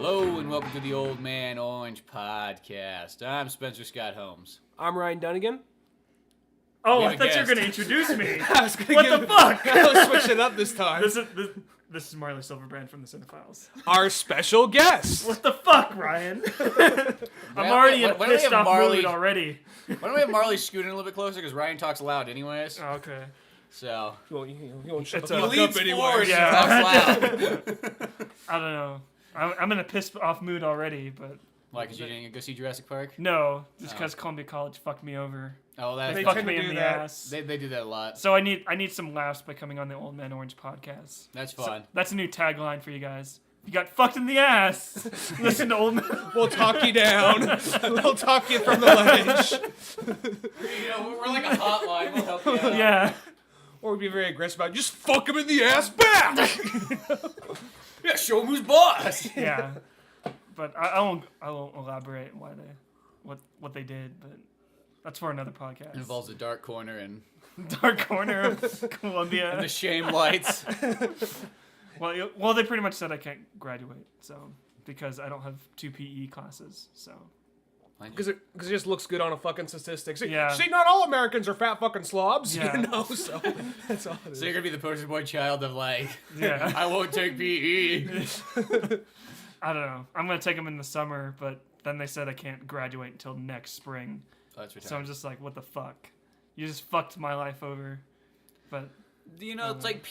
Hello and welcome to the Old Man Orange podcast. I'm Spencer Scott Holmes. I'm Ryan Dunigan. Oh, I thought you were going to introduce me. What the fuck? I was switching it up this time. This is Marley Silverbrand from the Cinephiles. Our special guest. What the fuck, Ryan? I'm already in a pissed off mood already. Why don't we have Marley scooting a little bit closer because Ryan talks loud anyways. Oh, okay. So You won't shut It's the a- fuck he leans up anyway. forward Yeah. and talks loud. I don't know. I'm in a pissed off mood already, but Why? Because you didn't go see Jurassic Park? no, just because Columbia College fucked me over. Oh, They They fucked tend to me do in the that. ass. they do that a lot. So I need some laughs by coming on the Old Man Orange podcast. That's So fun. that's a new tagline for you guys. You got fucked in the ass. Listen to Old Man. We'll talk you down. We'll talk you from the ledge. We're like a hotline. We'll help you out. Yeah. Or we'd be very aggressive about just fuck him in the ass back. Yeah, show him who's boss. Yeah. But I won't elaborate why what they did, but that's for another podcast. It involves the dark corner and Dark corner of Columbia. the shame lights. Well, they pretty much said I can't graduate, so because I don't have 2 PE classes, so. Because it just looks good on a fucking statistic. See, Yeah. see, not all Americans are fat fucking slobs, Yeah. you know, so that's all it is. So you're gonna be the poster boy child of like, Yeah. I won't take PE. I don't know. I'm gonna take them in the summer, but then they said I can't graduate until next spring. Oh, that's retarded. So I'm just like, what the fuck? You just fucked my life over. But You know, it's like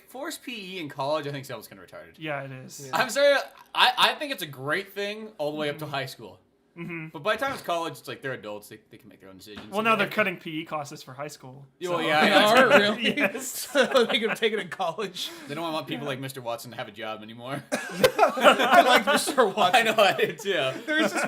forced PE in college. I think sounds kind of retarded. yeah, it is. Yeah. I'm sorry. I think it's a great thing all the way up to high school. Mm-hmm. But by the time it's college, it's like they're adults. They can make their own decisions. Well, now they're cutting PE classes for high school. Well, so- yeah, They I know. are, really? Yes. So they can take it in college. They don't want people like Mr. Watson to have a job anymore. I like Mr. Watson. I know I did too. There's this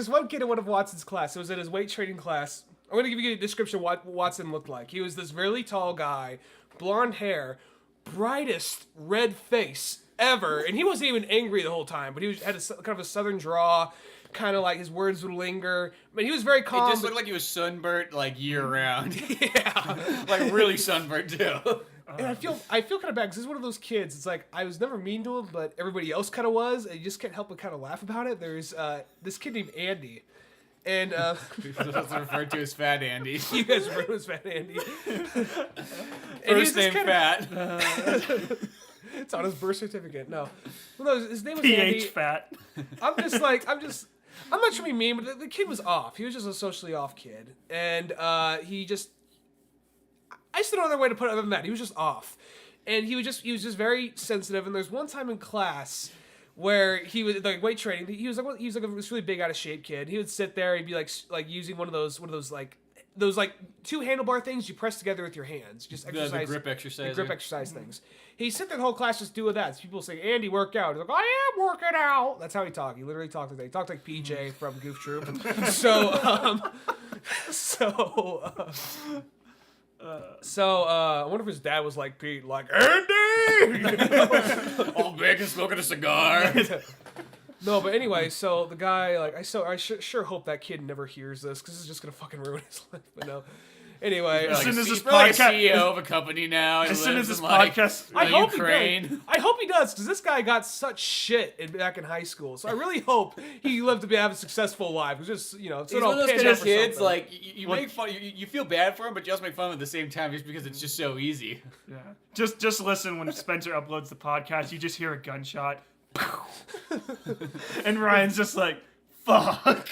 one kid in one of Watson's class. It was in his weight training class. I'm going to give you a description of what Watson looked like. He was this really tall guy, blonde hair, brightest red face ever. And he wasn't even angry the whole time, but he had kind of a southern draw, kind of like his words would linger. But he was very calm. It just looked like he was sunburnt like year round. yeah. Like really sunburnt too. And I feel kind of bad because he's one of those kids. It's like I was never mean to him, but everybody else kind of was, and you just can't help but kind of laugh about it. There's this kid named Andy, and That's referred to as Fat Andy. you guys remember his Fat Andy? First name Fat. It's on his birth certificate. No, well, no, his name was PH Andy. fat. I'm not trying to be mean, but the kid was off. He was just a socially off kid, and I just don't know other way to put it other than that. He was just off, and he was just very sensitive. And there's one time in class where he was like weight training. He was like this really big out of shape kid. He would sit there. He'd be like using one of those like 2 handlebar things you press together with your hands. Just exercise. The grip exercise. The grip exercise things. He sit there the whole class just doing that. So people say, Andy, work out. He's like, I am working out. That's how he talked. He literally talked like that. He talked like PJ from Goof Troop. I wonder if his dad was like Pete, like, Andy! All big and smoking a cigar. No, but anyway, so the guy, like, I sure hope that kid never hears this, because it's just going to fucking ruin his life. But no. Anyway, As soon as he's this probably podcast- a CEO of a company now. He As soon lives as this in, like, podcast, I hope Ukraine. he does. I hope he does, because this guy got such shit back in high school. So I really hope he lived to have a successful life. It's just, so He's it one all of those panned kind out of for kids, something. like, you make fun, you feel bad for him, but you also make fun of him at the same time just because it's just so easy. yeah. Just listen when Spencer uploads the podcast. You just hear a gunshot, and Ryan's just like, "Fuck."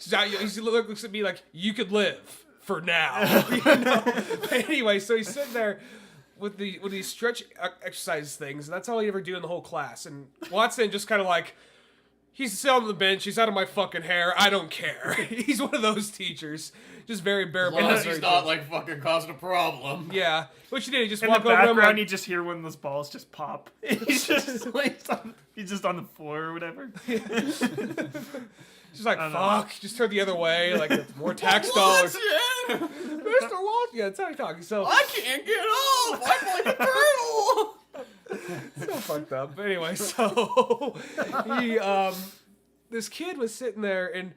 He looks at me like, you could live for now. But anyway, so he's sitting there with these stretch exercise things, and that's all he ever do in the whole class. And Watson just kind of like, he's sitting on the bench, he's out of my fucking hair, I don't care. He's one of those teachers, just very bare As long as bones. he's not, like, fucking causing a problem. Yeah, what you did, he just In walk the over him background, like, you just hear one of those balls just pop. He's just on the floor or whatever. just like, I don't know. fuck, just turn the other way, like, more tax dollars. Mr. Watson, yeah, that's how he's talking. So I can't get off! I'm like a turtle! so fucked up. But anyway, so he this kid was sitting there and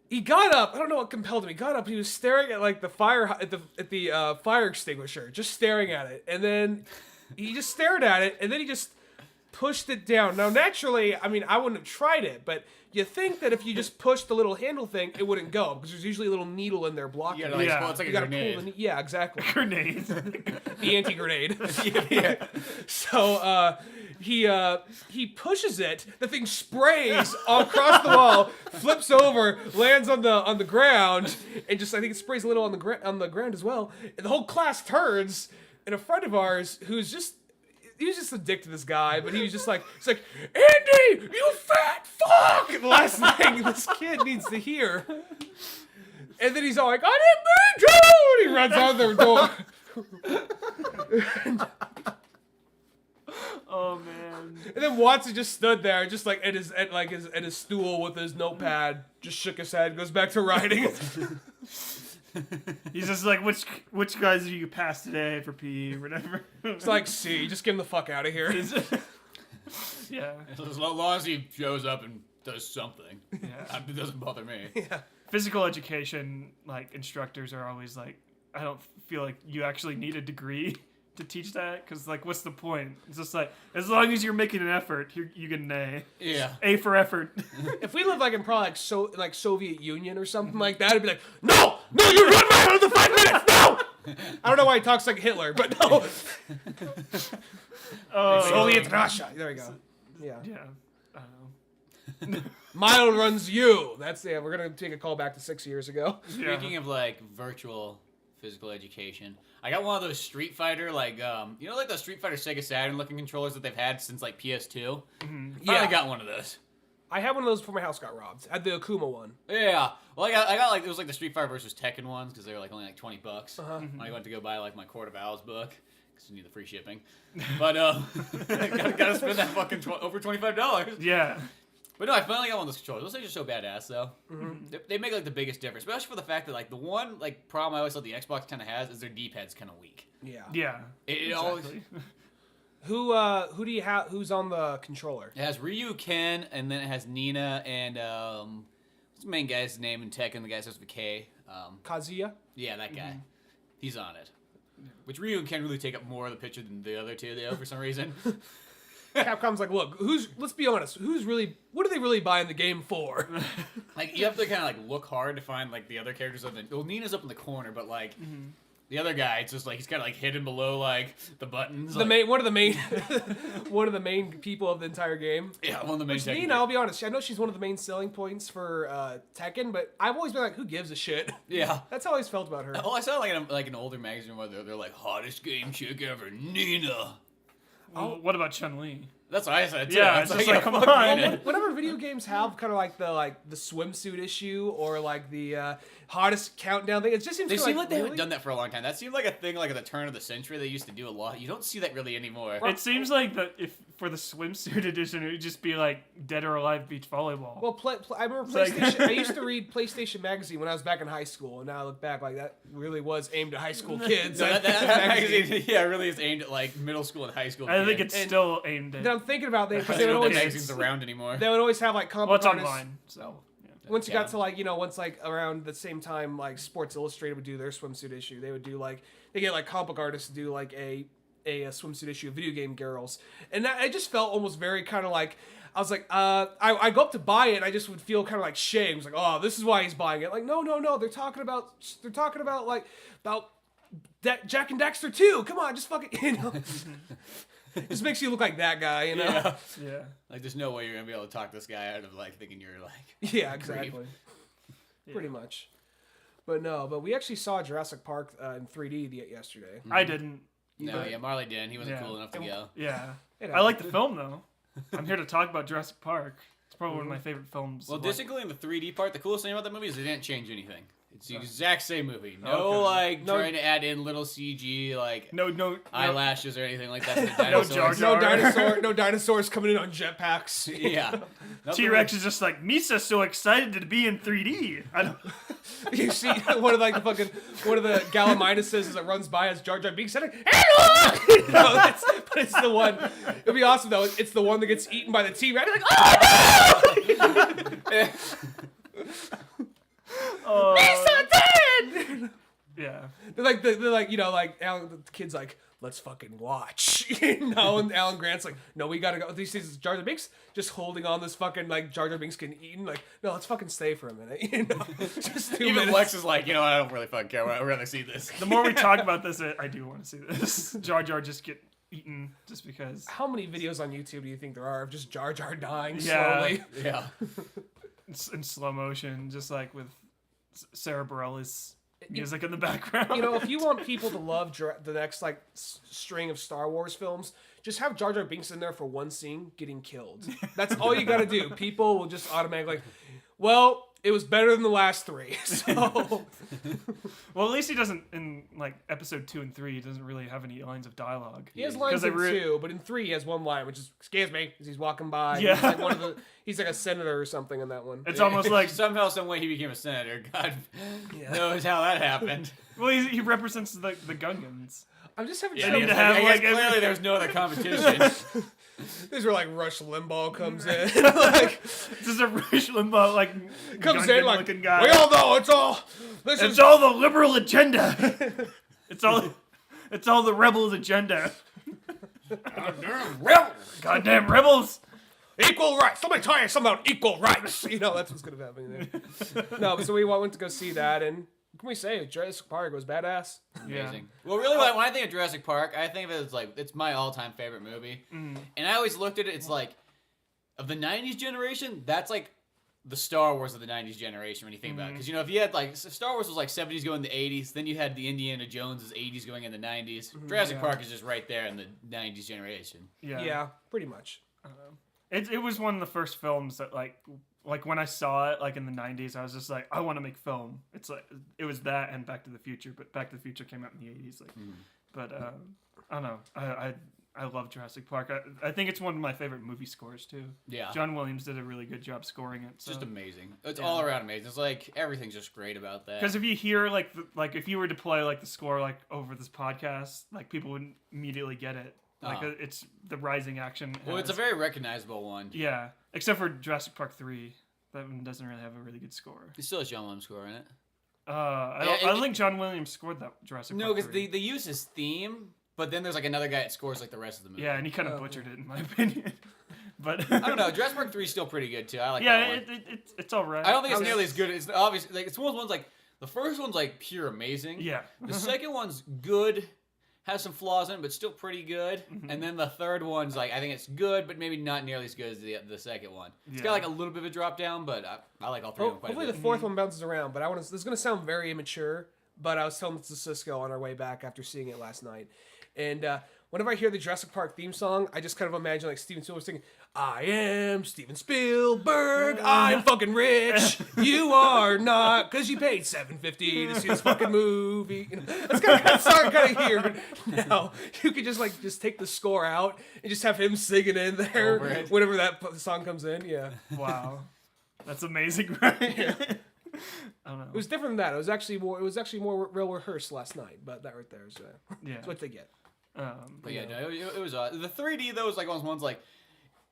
he got up. I don't know what compelled him. He got up. He was staring at like the fire fire extinguisher, just staring at it. And then he just stared at it. And then he just pushed it down. Now, naturally, I mean, I wouldn't have tried it, but you think that if you just pushed the little handle thing, it wouldn't go because there's usually a little needle in there blocking. Yeah, it. like, Yeah. well, it's like You a gotta grenade. pull the yeah, exactly. Grenades. The anti-grenade. Yeah. So he pushes it. The thing sprays all across the wall, flips over, lands on the ground, and just I think it sprays a little on the ground as well. And the whole class turns, and a friend of ours who's just. He was just a dick to this guy, but he was just like, he's like, Andy, you fat fuck! And the last thing this kid needs to hear. And then he's all like, I didn't mean to! And he runs out the door. Oh man. And then Watson just stood there, just like at his stool with his notepad, just shook his head, goes back to writing. He's just like, which guys do you pass today for PE or whatever? It's like, see, just get him the fuck out of here. Yeah. As long as he shows up and does something, Yeah. it doesn't bother me. Yeah. Physical education, like, instructors are always like, I don't feel like you actually need a degree to teach that, because, like, what's the point? It's just like, as long as you're making an effort, you get an A. Yeah. A for effort. If we lived like in probably like Soviet Union or something like that, it'd be like, no, you run my under 5 minutes, no. I don't know why he talks like Hitler, but no. Soviet Russia. There we go. Yeah. Yeah. I don't know. Mile runs you. That's it. We're gonna take a call back to 6 years ago. Speaking of like virtual physical education, I got one of those Street Fighter like like those Street Fighter Sega Saturn looking controllers that they've had since like PS2. Finally got one of those. I had one of those before my house got robbed. I had the Akuma one. Yeah. Well, I got like it was like the Street Fighter versus Tekken ones because they were like only like $20 when I went to go buy like my Court of Owls book because you need the free shipping. But gotta spend that fucking over $25. Yeah. But no, I finally got one of those controllers. Those things are so badass, though. They make like the biggest difference, especially for the fact that like the one like problem I always thought the Xbox kind of has is their D-pad's kind of weak. Yeah. Yeah. It always Who do you have? Who's on the controller? it has Ryu, Ken, and then it has Nina and what's the main guy's name in Tekken? The guy starts with a K. Kazuya. Yeah, that guy. He's on it. Which Ryu and Ken really take up more of the picture than the other two, though, for some reason. Capcom's like, look, let's be honest, what are they really buying the game for? Like, you have to kind of, like, look hard to find, like, the other characters. Well, Nina's up in the corner, but, like, the other guy, it's just, like, he's kind of, like, hidden below, like, the buttons. One of the main people of the entire game. Yeah, one of the main Tekken Nina, I'll be honest, I know she's one of the main selling points for Tekken, but I've always been like, who gives a shit? Yeah. That's how I always felt about her. Oh, I saw, like an older magazine where they're like, hottest game chick ever, Nina. Well, what about Chun-Li? That's what I said, too. Yeah, It's it's just like, come fuck on. Nina. Whenever video games have kind of like the swimsuit issue or like the hottest countdown thing, it just seems They seem like like they really? haven't done that for a long time. That seemed like a thing like at the turn of the century they used to do a lot. You don't see that really anymore. It seems like if for the swimsuit edition, it would just be like Dead or Alive beach volleyball. Well, I remember like- PlayStation. I used to read PlayStation Magazine when I was back in high school, and now I look back like that really was aimed at high school kids. So that magazine, yeah, really is aimed at like middle school and high school. I think kids. it's still aimed at. Then I'm thinking about that because I they don't would know if always that magazine's around anymore. they would always have like comic Well, it's artists. online, so. Yeah. Once you Yeah. got to like once like around the same time like Sports Illustrated would do their swimsuit issue, they would do like they get like comic book artists to do like a swimsuit issue of Video Game Girls, and that, it just felt almost very kind of like. I was like, I go up to buy it, and I just would feel kind of like shame. It's like, oh, this is why he's buying it. Like, no, they're talking about Jack and Dexter too. Come on, just fucking, just makes you look like that guy, you know? Yeah. Yeah. Like, there's no way you're gonna be able to talk this guy out of like thinking you're like. Yeah, exactly. Pretty much. But we actually saw Jurassic Park in 3D yesterday. I didn't. No, yeah, Marley didn't. He wasn't Yeah. cool enough to go. Yeah. It I like the film though. I'm here to talk about Jurassic Park. It's probably one of my favorite films. Well, Like- distinctly in the 3D part, the coolest thing about that movie is they didn't change anything. It's the exact same movie. No, Okay. trying to add in little CG, like No. eyelashes or anything like that. To the No dinosaurs. Jar Jar. No dinosaurs coming in on jetpacks. Yeah. Nothing T-Rex is just like, Misa's so excited to be in 3D. I don't. You see one of the Galliminuses that runs by as Jar Jar Binks saying, "Hello!" But it's the one. It'd be awesome though. It's the one that gets eaten by the T-Rex. Like, oh no! Misa dead. Yeah. They're like Alan, the kid's like, let's fucking watch. And Alan Grant's like, no, we gotta go. These seasons, Jar Jar Binks just holding on this fucking, like, Jar Jar Binks getting eaten. Like, no, let's fucking stay for a minute. Just 2 Even minutes. Lex is like, I don't really fucking care. I'd rather see this. The more we talk about this, I do want to see this. Jar Jar just get eaten just because. How many videos on YouTube do you think there are of just Jar Jar dying Yeah. slowly? Yeah. In slow motion, just like with Sarah Bareilles music in the background. If you want people to love the next like string of Star Wars films, just have Jar Jar Binks in there for one scene getting killed. That's all you gotta do. People will just automatically like, well, it was better than the last 3. So Well, at least he doesn't in like episode 2 and 3. He doesn't really have any lines of dialogue. he has lines in 2, but in 3 he has one line, which is "Excuse me," as he's walking by. Yeah. He's like a senator or something in that one. It's almost like somehow, some way he became a senator. God Yeah. knows how that happened. well, he represents the Gungans. I'm just having Yeah, trouble. need to have, like, clearly there's no other competition. This is where like Rush Limbaugh comes in. Like This is a Rush Limbaugh like comes Gungan in like looking guy. we all know it's all It's all the liberal agenda. It's all the rebels' agenda. Goddamn rebels. equal rights. Let me tell you something about equal rights. That's what's gonna happen there. No, but so we went to go see that, and what can we say? Jurassic Park was badass. Amazing. Well, really, when I think of Jurassic Park, I think of it as like it's my all-time favorite movie. And I always looked at it. It's like of the '90s generation, that's like the Star Wars of the '90s generation when you think about it. Because if you had like Star Wars was like '70s going to the '80s, then you had the Indiana Joneses '80s going in the '90s. Jurassic Park is just right there in the '90s generation. Yeah, pretty much. It was one of the first films that like when I saw it like in the 90s, I was just like, I want to make film. It's like it was that and Back to the Future, but Back to the Future came out in the 80s. Like, but I don't know. I love Jurassic Park. I think it's one of my favorite movie scores too. Yeah. John Williams did a really good job scoring it. It's just amazing. It's all around amazing. It's like everything's just great about that. Because if you hear like if you were to play like the score like over this podcast, like people would immediately get it. Like it's the rising action. Well, it's a very recognizable one. Yeah, except for Jurassic Park 3. That one doesn't really have a really good score. It still has John Williams score in it. I don't think John Williams scored that Jurassic Park 3. No, because they use his theme, but then there's like another guy that scores like the rest of the movie. Yeah, and he kind of butchered it in my opinion. But I don't know. Jurassic Park 3 is still pretty good too. I like that one. It's all right. I don't think it's nearly as good. It's obviously like it's one of those ones like the first one's like pure amazing. Yeah. The second one's good. Has some flaws in it, but still pretty good. And then the third one's like, I think it's good, but maybe not nearly as good as the second one. It's got like a little bit of a drop down, but I like all three of them quite a Hopefully bit. the fourth one bounces around, but this is going to sound very immature, but I was telling this to Cisco on our way back after seeing it last night. And whenever I hear the Jurassic Park theme song, I just kind of imagine like Steven Spielberg singing, I am Steven Spielberg, I'm fucking rich, you are not, because you paid $7.50 to see this fucking movie. That's kind of here. Now, you could just take the score out and just have him singing in there whenever that song comes in. Yeah. Wow, that's amazing, right? Yeah. I don't know. It was different than that. It was actually more real rehearsed last night, but that right there is Yeah. what they get. But yeah, no, it was the 3D though was like one of those ones like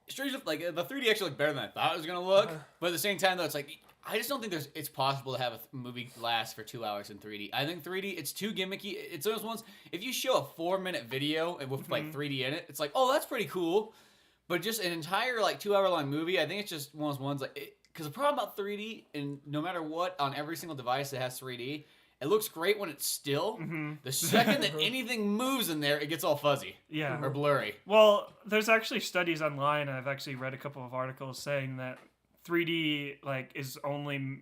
strange like the 3D actually looked better than I thought it was gonna look. But at the same time though, it's like I just don't think it's possible to have a movie last for 2 hours in 3D. I think 3D it's too gimmicky. It's those ones if you show a 4-minute video with like 3D in it, it's like oh that's pretty cool. But just an entire like 2 hour long movie, I think it's just one of those ones like because the problem about 3D and no matter what on every single device that has 3D. It looks great when it's still. The second that anything moves in there, it gets all fuzzy. Yeah. Or blurry. Well, there's actually studies online. I've actually read a couple of articles saying that 3D like is only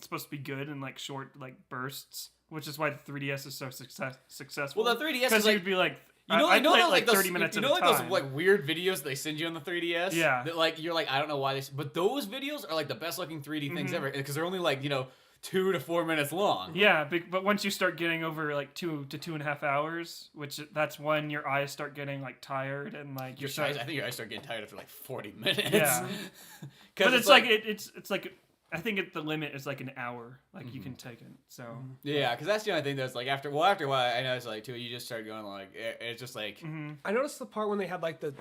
supposed to be good in like short like bursts, which is why the 3DS is so successful. Well, the 3DS because is like you'd be like. You know, I know played those, like 30 those, minutes you at know a like time. those like weird videos that they send you on the 3DS? Yeah. That like you're like I don't know why but those videos are like the best looking 3D things ever because they're only like 2 to 4 minutes long. Yeah, but once you start getting over like 2 to 2.5 hours, which that's when your eyes start getting like tired and like I think your eyes start getting tired after like 40 minutes. Yeah. But it's like it's like I think the limit is like an hour. Like you can take it. So yeah, because that's the only thing that's like after a while I know it's like too you just start going like it's just like I noticed the part when they had like the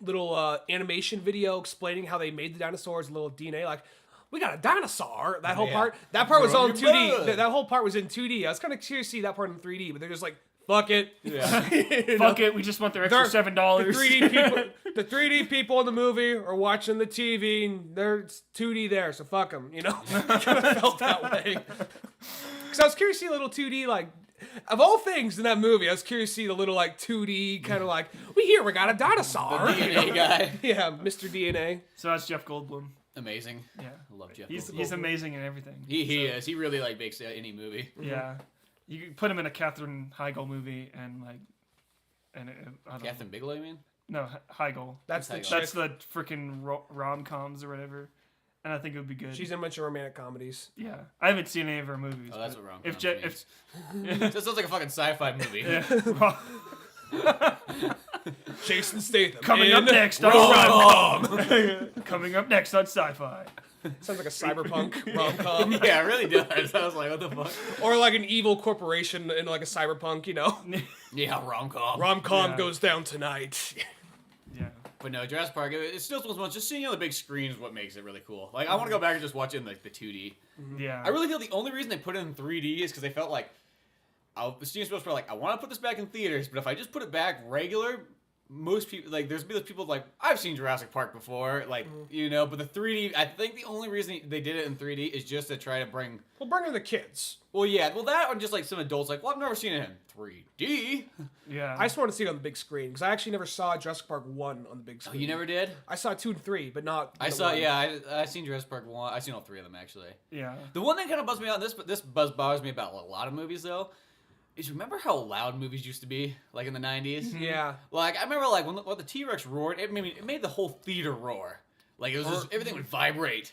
little animation video explaining how they made the dinosaurs, little DNA, like we got a dinosaur. That whole part was all in 2D. That whole part was in 2D. I was kind of curious to see that part in 3D, but they're just like fuck it. Yeah. You know? Fuck it, we just want their extra The $7. 3D people, the 3D people in the movie are watching the TV, and there's 2D there, so fuck them. You know, kind of felt that way. Because I was curious to see a little 2D, like, of all things in that movie, I was curious to see the little like 2D kind of like, we got a dinosaur. The DNA guy. Yeah, Mr. DNA. So that's Jeff Goldblum. Amazing. Yeah. I love Jeff. He's Goldblum. amazing in everything. He is. He really like makes any movie. Yeah. You could put him in a Katherine Heigl movie and like, I don't know. Catherine Bigelow, you mean? No, Heigl. That's the Heigl. chick. That's the freaking rom-coms or whatever. And I think it would be good. She's in a bunch of romantic comedies. Yeah. I haven't seen any of her movies. Oh, that's but what wrong. If This sounds like a fucking sci-fi movie. yeah. Jason Statham. Coming in up next on rom-com. Coming up next on Sci-Fi. Sounds like a cyberpunk rom-com. Yeah, it really does. I was like, what the fuck? Or like an evil corporation in like a cyberpunk, you know? Yeah, rom-com. Rom-com Yeah. goes down tonight. Yeah. But no, Jurassic Park, it's still so much. Just seeing it on the big screen is what makes it really cool. Like, I want to go back and just watch it in like the 2D. Yeah. I really feel the only reason they put it in 3D is because they felt like, Steven Spielberg was like, I want to put this back in theaters, but if I just put it back regular, most people, like, there's those people like, I've seen Jurassic Park before, like, you know, but the 3D, I think the only reason they did it in 3D is just to try to bring, Well, bring in the kids. well, yeah, well, that or just like some adults like, well, I've never seen it in 3D. Yeah. I just want to see it on the big screen because I actually never saw Jurassic Park 1 on the big Oh, screen. you never did? I saw 2 and 3, but not. I the saw, 1. yeah, I seen Jurassic Park 1. I've seen all 3 of them, actually. Yeah. The one that kind of buzzed me out, this bothers me about a lot of movies, though, is remember how loud movies used to be, like in the 90s? Yeah. Like, I remember, like, when the T-Rex roared, it made the whole theater roar. Like, it was just, everything would vibrate.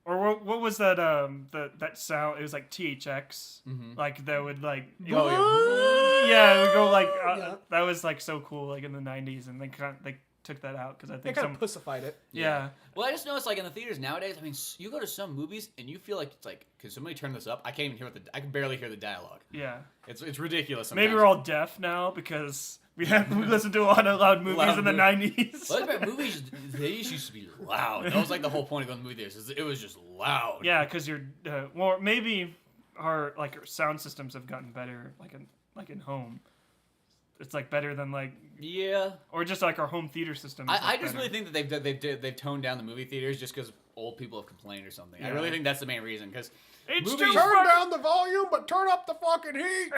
Or what was that that sound? It was like THX. Like that would like Oh, yeah, it would go like Yeah. that was like so cool like in the 90s, and they took that out because I They think kind of pussified it. yeah. Well, I just noticed, like, in the theaters nowadays, I mean, you go to some movies, and you feel like it's like, can somebody turn this up? I can't even hear I can barely hear the dialogue. Yeah. It's ridiculous sometimes. Maybe we're all deaf now because we listened to a lot of loud movies Loud in the movies. 90s. Well, about movies, they used to be loud. That was like the whole point of going to the movie theaters. It was just loud. Yeah, because you're well, maybe our sound systems have gotten better, like in home. It's like better than like Yeah. or just like our home theater system. I just really think that they've toned down the movie theaters just because old people have complained or something. I Yeah. really think that's the main reason because it's movies- too Turn down the volume, but turn up the fucking heat.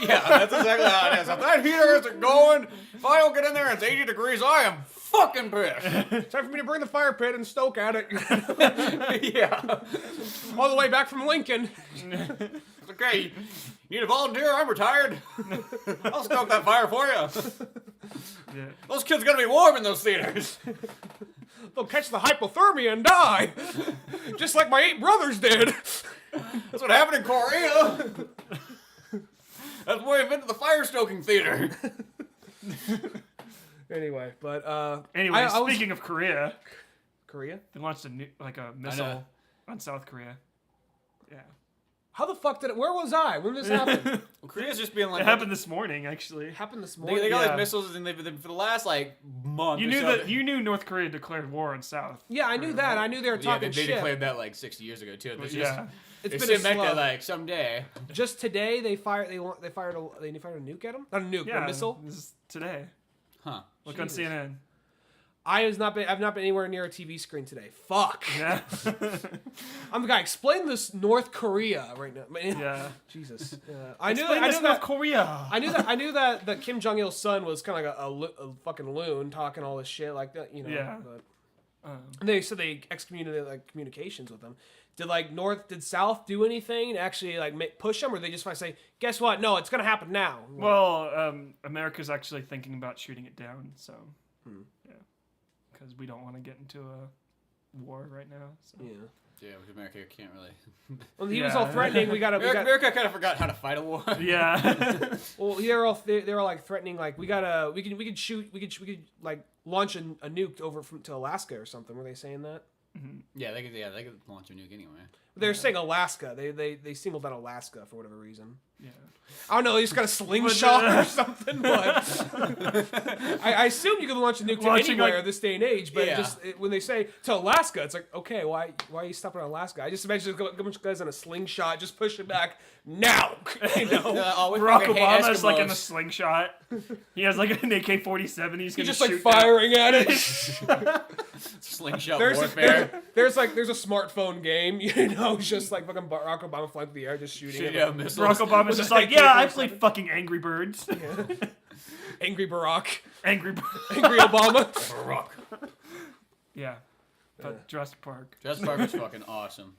yeah, that's exactly how it is. If that heater isn't going, if I don't get in there and it's 80 degrees, I am fucking pissed. Time for me to bring the fire pit and stoke at it. yeah. All the way back from Lincoln. It's okay. You need a volunteer? I'm retired. I'll stoke that fire for you. Yeah. Those kids are gonna be warm in those theaters. They'll catch the hypothermia and die. Just like my 8 brothers did. That's what happened in Korea. That's why we invented the fire stoking theater. Anyway, but Anyway, I was- speaking of Korea, Korea? they launched a missile on South Korea. Yeah. How the fuck did it? Where was I? When did this happen? Well, Korea's just being like. It happened this morning, actually. It happened this They morning. got Yeah. like missiles, and they've been for the last like month. You or knew so, that you knew North Korea declared war on South. Yeah, I knew that. I knew they were Yeah, talking they shit. declared that like 60 years ago too. It's Yeah. It's just, been a they slow. like someday. Just today, they fired a nuke at him. Not a nuke, Yeah. a missile. This is today. Huh. Look on Jesus. CNN. I've not been anywhere near a TV screen today. Fuck. Yeah. I'm the guy. Explain this North Korea right now. Yeah. Jesus. I knew Explain that. I this knew North that. Korea. I knew that Kim Jong Il's son was kind of like a fucking loon talking all this shit like that. You know. Yeah. But they said they excommunicated like communications with them. Did South do anything to actually like push them, or they just say, guess what? No, it's gonna happen now. Well, America's actually thinking about shooting it down, so yeah, because we don't want to get into a war right now. So. Yeah. Yeah, America can't really. Well, he was Yeah. all threatening. America kind of forgot how to fight a war. Yeah. Well, they were like threatening, like we could like launch a nuke over to Alaska or something. Were they saying that? Yeah, they could launch a nuke anyway. They're saying Alaska. They singled out Alaska for whatever reason. Yeah. I don't know. He's got a slingshot or something. But I assume you can launch a nuke to anywhere this day and age. But when they say to Alaska, it's like, okay, why are you stopping at Alaska? I just imagine a bunch of guys on a slingshot just pushing back now. You know? Barack Obama's like in a slingshot. He has like an AK-47. He's just like firing at it. Slingshot warfare. There's a smartphone game, you know, just like fucking Barack Obama flying through the air, just shooting. Barack Obama's just like, yeah, I played fucking Angry Birds. Yeah. Angry Barack. Angry Obama. Barack. Yeah. But Jurassic Park. Jurassic Park was fucking awesome.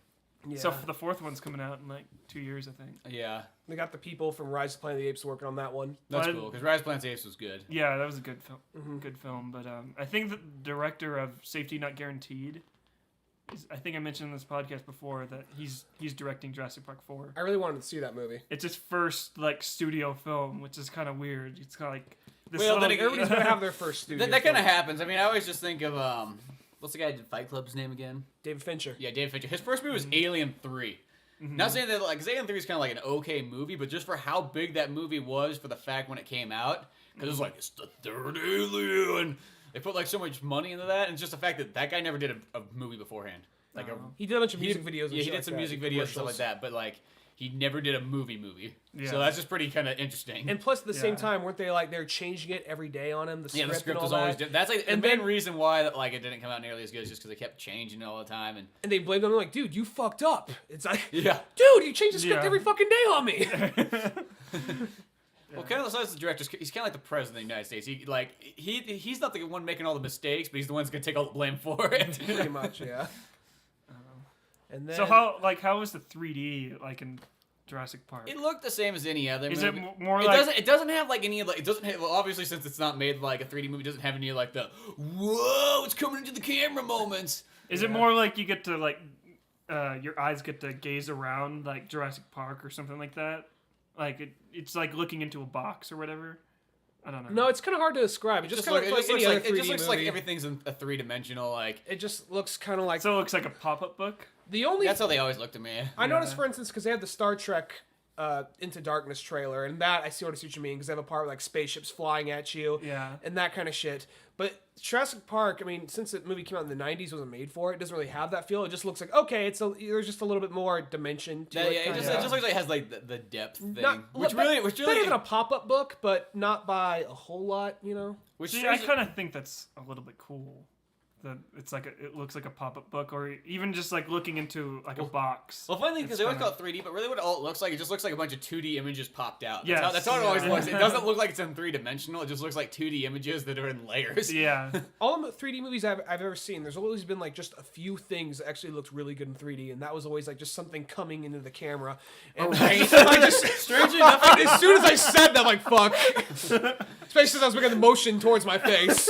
Yeah. So the fourth one's coming out in like 2 years, I think. Yeah. They got the people from Rise of the Planet of the Apes working on that one. That's cool, because Rise of the Planet of the Apes was good. Yeah, that was a good film. Good film, but I think the director of Safety Not Guaranteed, I think I mentioned in this podcast before that he's directing Jurassic Park 4. I really wanted to see that movie. It's his first like studio film, which is kind of weird. It's kind of like this. Everybody's gonna have their first studio. That kind of happens. I mean, I always just think of what's the guy who did Fight Club's name again? David Fincher. Yeah, David Fincher. His first movie was Alien 3. Not saying that, like, 'cause Alien 3 is kind of like an okay movie, but just for how big that movie was for the fact when it came out, because it was like, it's the third Alien. They put like so much money into that, and it's just the fact that guy never did a movie beforehand. Like he did a bunch of music videos. Yeah, he did some music videos and stuff like that, but like he never did a movie. Yeah. So that's just pretty kind of interesting. And plus, at the same time, weren't they like they're changing it every day on him? The script was always different. That's like the main reason why that like it didn't come out nearly as good is just because they kept changing it all the time. And they blamed him like, dude, you fucked up. It's like, dude, you change the script every fucking day on me. Well, kind of besides the director, he's kind of like the president of the United States. He's not the one making all the mistakes, but he's the one that's gonna take all the blame for it. Pretty much, yeah. And then, so how was the 3D like in Jurassic Park? It looked the same as any other movie. Is it more like... It doesn't have like any of like... It doesn't have... Well, obviously, since it's not made like a 3D movie, it doesn't have any like the... Whoa, it's coming into the camera moments. Is it more like you get to like... your eyes get to gaze around like Jurassic Park or something like that? Like it's like looking into a box or whatever? I don't know. No, it's kind of hard to describe. It just kind of looks like any other 3D movie. It just looks like everything's in a three-dimensional, like... It just looks kind of like... So it looks like a pop-up book? That's how they always look to me. I noticed, for instance, because they had the Star Trek Into Darkness trailer, and that I see what you mean, because they have a part with like spaceships flying at you, and that kind of shit. But Jurassic Park, I mean, since the movie came out in the 90s, wasn't made for it, it doesn't really have that feel. It just looks like, okay, there's just a little bit more dimension to it. It just looks like it has like the depth thing. Which better really than a pop-up book, but not by a whole lot, you know? I kind of think that's a little bit cool. That it's like it looks like a pop-up book, or even just like looking into like a box. Well, funny because they always call it 3D, but really what it all looks like, it just looks like a bunch of 2D images popped out. That's how it always looks. It doesn't look like it's in 3-dimensional. It just looks like 2D images that are in layers. Yeah. All the 3D movies I've ever seen, there's always been like just a few things that actually looked really good in 3D, and that was always like just something coming into the camera. And strangely enough, as soon as I said that, I'm like, fuck. Especially since I was making the motion towards my face.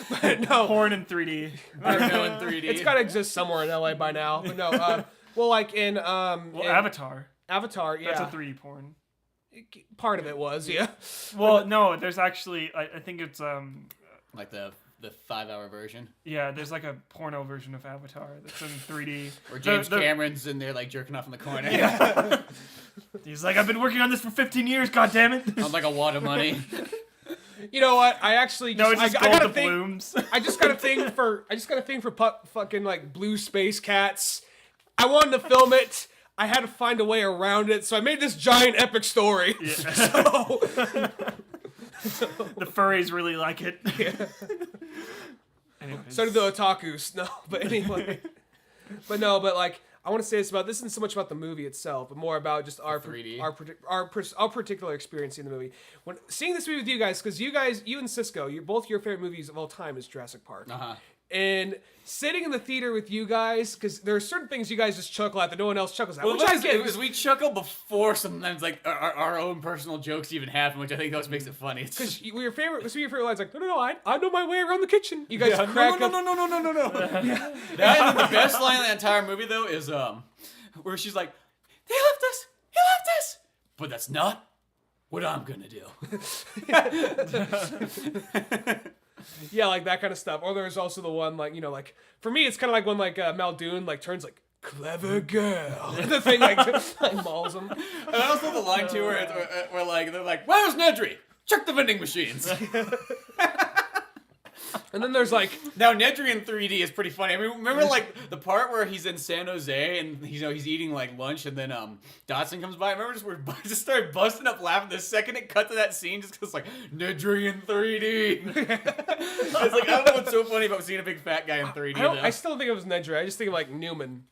But no. Porn in 3D. I know in 3D. It's got to exist somewhere in LA by now. But no, well, like in Avatar. Avatar, yeah. That's a 3D porn. Part of it was, yeah. Well, no, there's actually I think it's like the 5-hour version. Yeah, there's like a porno version of Avatar that's in 3D. Or James Cameron's in there like jerking off in the corner. Yeah. He's like, I've been working on this for 15 years, goddammit. Sounds like a wad of money. You know what? I actually just, I got a thing. Blooms. I just got a thing for fucking like blue space cats. I wanted to film it. I had to find a way around it, so I made this giant epic story. Yeah. So the furries really like it. Yeah. So did the otakus. No, but anyway. But like I want to say this isn't so much about the movie itself, but more about just our particular experience in the movie. When seeing this movie with you guys, because you and Cisco, both your favorite movies of all time is Jurassic Park. And sitting in the theater with you guys, because there are certain things you guys just chuckle at that no one else chuckles at. Well, which I get, because we chuckle before sometimes like our own personal jokes even happen, which I think that's makes it funny. Because your favorite lines like, no, I know my way around the kitchen. You guys crack up. No. Yeah. That, the best line in the entire movie though is where she's like, he left us, but that's not what I'm gonna do. Yeah, like that kind of stuff. Or there's also the one like, you know, like for me it's kind of like when like Muldoon like turns like clever girl. The thing like mauls him. And I also love the line too where like they're like, "Where's Nedry? Check the vending machines." And then there's like Now Nedry in 3D is pretty funny. I mean, remember like the part where he's in San Jose and he's eating like lunch and then Dotson comes by. I remember just just started busting up laughing the second it cut to that scene just because like Nedry in 3D. It's like I don't know what's so funny about seeing a big fat guy in 3D. I still think it was Nedry. I just think of like Newman.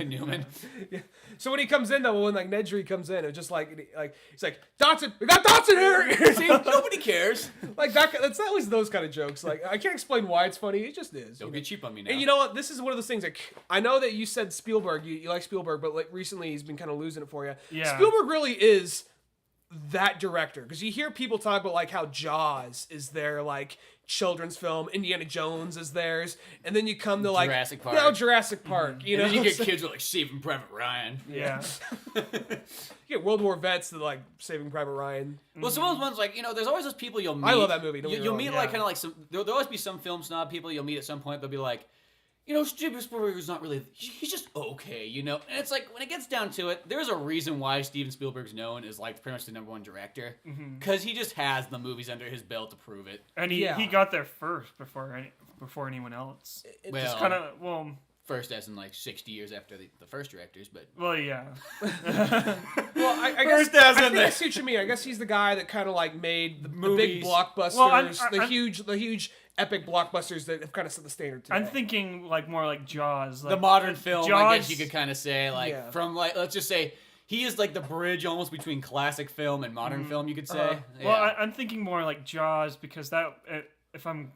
Newman. Yeah. So when he comes in though, when like Nedry comes in, it's just like he's like Dotson, we got Dotson here. See, nobody cares. Like that. It's always those kind of jokes. Like I can't explain why it's funny. It just is. Don't get cheap on me now. And you know what? This is one of those things. Like I know that you said Spielberg. You like Spielberg, but like recently he's been kind of losing it for you. Yeah. Spielberg really is that director because you hear people talk about like how Jaws is their like children's film, Indiana Jones is theirs, and then you come to like Jurassic Park. Now Jurassic Park. You know, And then you get kids with like Saving Private Ryan. Yeah. you get World War vets that like Saving Private Ryan. Well, some of those ones, like, there's always those people you'll meet. I love that movie. Don't get me You'll wrong. meet, like, kind of like some... There'll always be some film snob people you'll meet at some point. They'll be like, Steven Spielberg is not really... He's just okay, And it's like, when it gets down to it, there's a reason why Steven Spielberg's known as, like, pretty much the #1 director. Because he just has the movies under his belt to prove it. And he got there first before anyone else. Well, Just kind of, First, as in, like, 60 years after the first directors, but... well, yeah. Well, I First guess, as in I think the- I see what you mean. I guess he's the guy that kind of like made the big Movies. blockbusters, Well, the huge epic blockbusters that have kind of set the standard today. I'm thinking like more like Jaws. Like, the modern film, I Jaws, guess you could kind of say, like, Yeah. from, like, let's just say... He is like the bridge almost between classic film and modern film, you could say. Well, I'm thinking more like Jaws because that, if I'm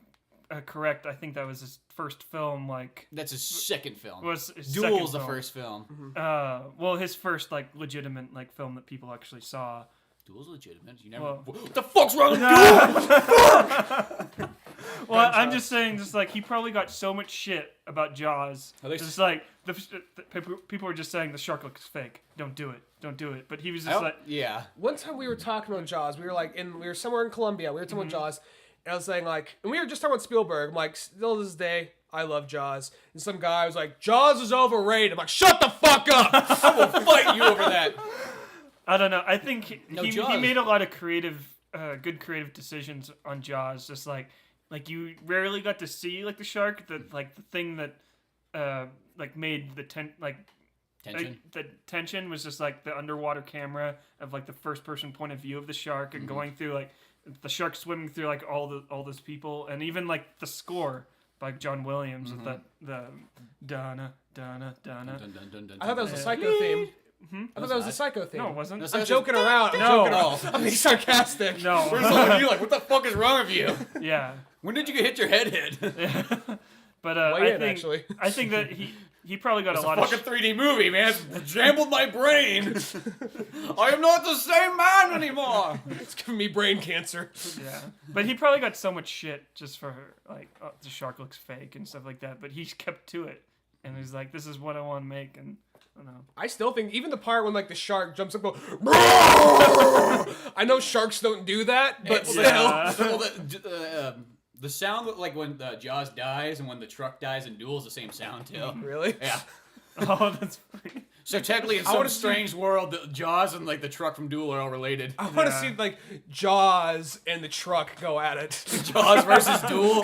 correct, I think that was his first film. Like That's his second film. was his Duel's the second film. first film. Well, his first like legitimate like film that people actually saw. Duel's legitimate. You never. Well- What the fuck's wrong with Duel? Well, I'm just saying, just like he probably got so much shit about Jaws. At least- It's like the people were just saying the shark looks fake. Don't do it. Don't do it. But he was just like, Yeah. One time we were talking about Jaws. We were somewhere in Colombia. We were talking about Jaws, and I was saying like, and we were just talking about Spielberg. I'm like, still to this day, I love Jaws. And some guy was like, Jaws is overrated. I'm like, shut the fuck up. I will fight you over that. I don't know. I think he Jaws. made a lot of good creative decisions on Jaws. Just like you rarely got to see like the shark, the thing that like made the Tension. the tension was just like the underwater camera of like the first person point of view of the shark and going through like the shark swimming through like all those people, and even like the score by John Williams with the Donna Donna Donna. Dun, dun, dun, dun, I thought that was dun. a Psycho theme. I thought that was a not. Psycho theme. No, it wasn't. No, I'm Psycho's joking just- around. I'm No. joking around. I'm being sarcastic. First No. of all, you're like, what the fuck is wrong with you? Yeah. When did you get hit your head hit? But Way in, actually. I think that he probably got It's a a lot of fucking 3D movie, man. It's jambled my brain. I am not the same man anymore. It's giving me brain cancer. yeah. But he probably got so much shit just for like the shark looks fake and stuff like that. But he kept to it, and he's like, "This is what I want to make." And I don't know. I still think even the part when like the shark jumps up, and goes, I know sharks don't do that, but still. Yeah. Well, the sound like when Jaws dies and when the truck dies in Duel is the same sound too. Really? Yeah. Oh, that's funny. So technically, in I some wanna see- strange world, the Jaws and like the truck from Duel are all related. I want to Yeah. see like Jaws and the truck go at it. Jaws versus Duel.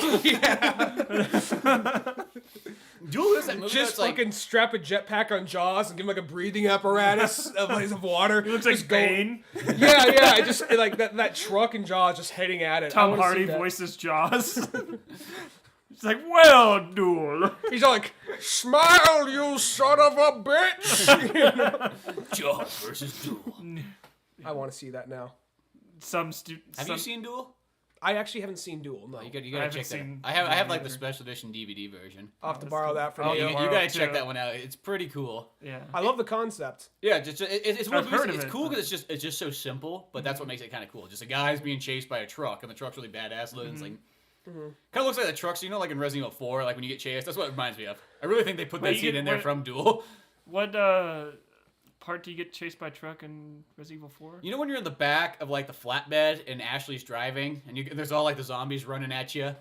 Duel is that movie Just that's like fucking strap a jetpack on Jaws and give him like a breathing apparatus of water. He looks like Bane. Yeah. I just like that truck and Jaws just heading at it. I Tom wanna see Hardy that. voices Jaws. It's like, well, Duel. He's all like, "Smile, you son of a bitch!" Jaws versus Duel. I want to see that now. Have you seen Duel? I actually haven't seen Duel. No, You I gotta haven't check that. seen I have like the either. special edition DVD version. I'll have to borrow that from Oh, you. You tomorrow, gotta check too. that one out. It's pretty cool. Yeah. I love the concept. Yeah, just it's one of I've those heard reasons- of it's it. cool because it's just so simple, but that's what makes it kind of cool. Just a guy's being chased by a truck, and the truck's really badass looking. It's like kind of looks like the trucks, like in Resident Evil 4, like when you get chased. That's what it reminds me of. I really think they put that Wait, scene in there from Duel. What part do you get chased by a truck in Resident Evil 4? You know when you're in the back of like the flatbed and Ashley's driving, and there's all like the zombies running at you, and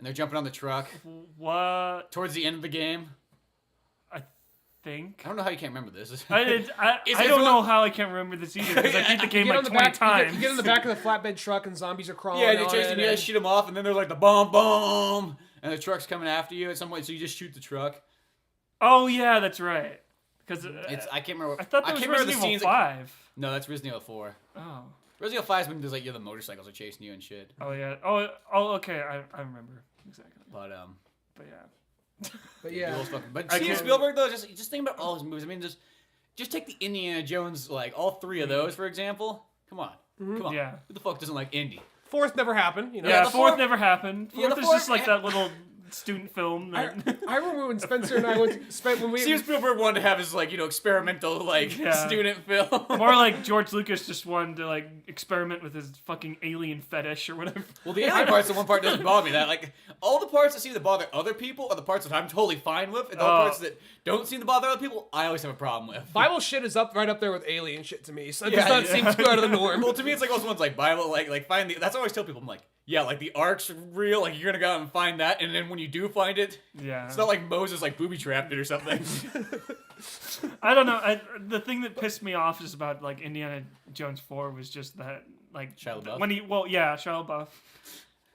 they're jumping on the truck What? towards the end of the game. think. I don't know how you can't remember this. I don't know how I can't remember this either because I beat the game like 20 times. You get in the back of the flatbed truck and zombies are crawling. Yeah, they chase you, you shoot them off, and then there's like the boom, and the truck's coming after you at some point, so you just shoot the truck. Oh yeah, that's right. Because I can't remember. I thought that was Resident Evil 5. No, that's Resident Evil 4. Oh. Resident Evil 5 is when there's like the motorcycles are chasing you and shit. Oh yeah. Oh okay. I remember exactly. But yeah. But yeah. But Steven Spielberg though, just think about all his movies. I mean, just take the Indiana Jones, like all three of those for example. Come on. Yeah. Who the fuck doesn't like Indy? Fourth never happened. You know. Yeah, fourth never happened. Yeah, Fourth is just like that little student film. I remember when Spencer and I when we Steven Spielberg wanted to have his like experimental student film. More like George Lucas just wanted to like experiment with his fucking alien fetish or whatever. Well, the alien part's the one part that doesn't bother me. That like all the parts that seem to bother other people are the parts that I'm totally fine with, and the parts that don't seem to bother other people, I always have a problem with. Bible shit is right up there with alien shit to me. So it does not seem too out of the norm. Well, to me, it's like those ones like Bible, like find the. That's what I always tell people. I'm like, yeah, like the ark's real. Like you're gonna go out and find that, and then when you do find it, it's not like Moses like booby trapped it or something. I don't know. The thing that pissed me off is about like Indiana Jones 4 was just that like Shia LaBeouf? Shia LaBeouf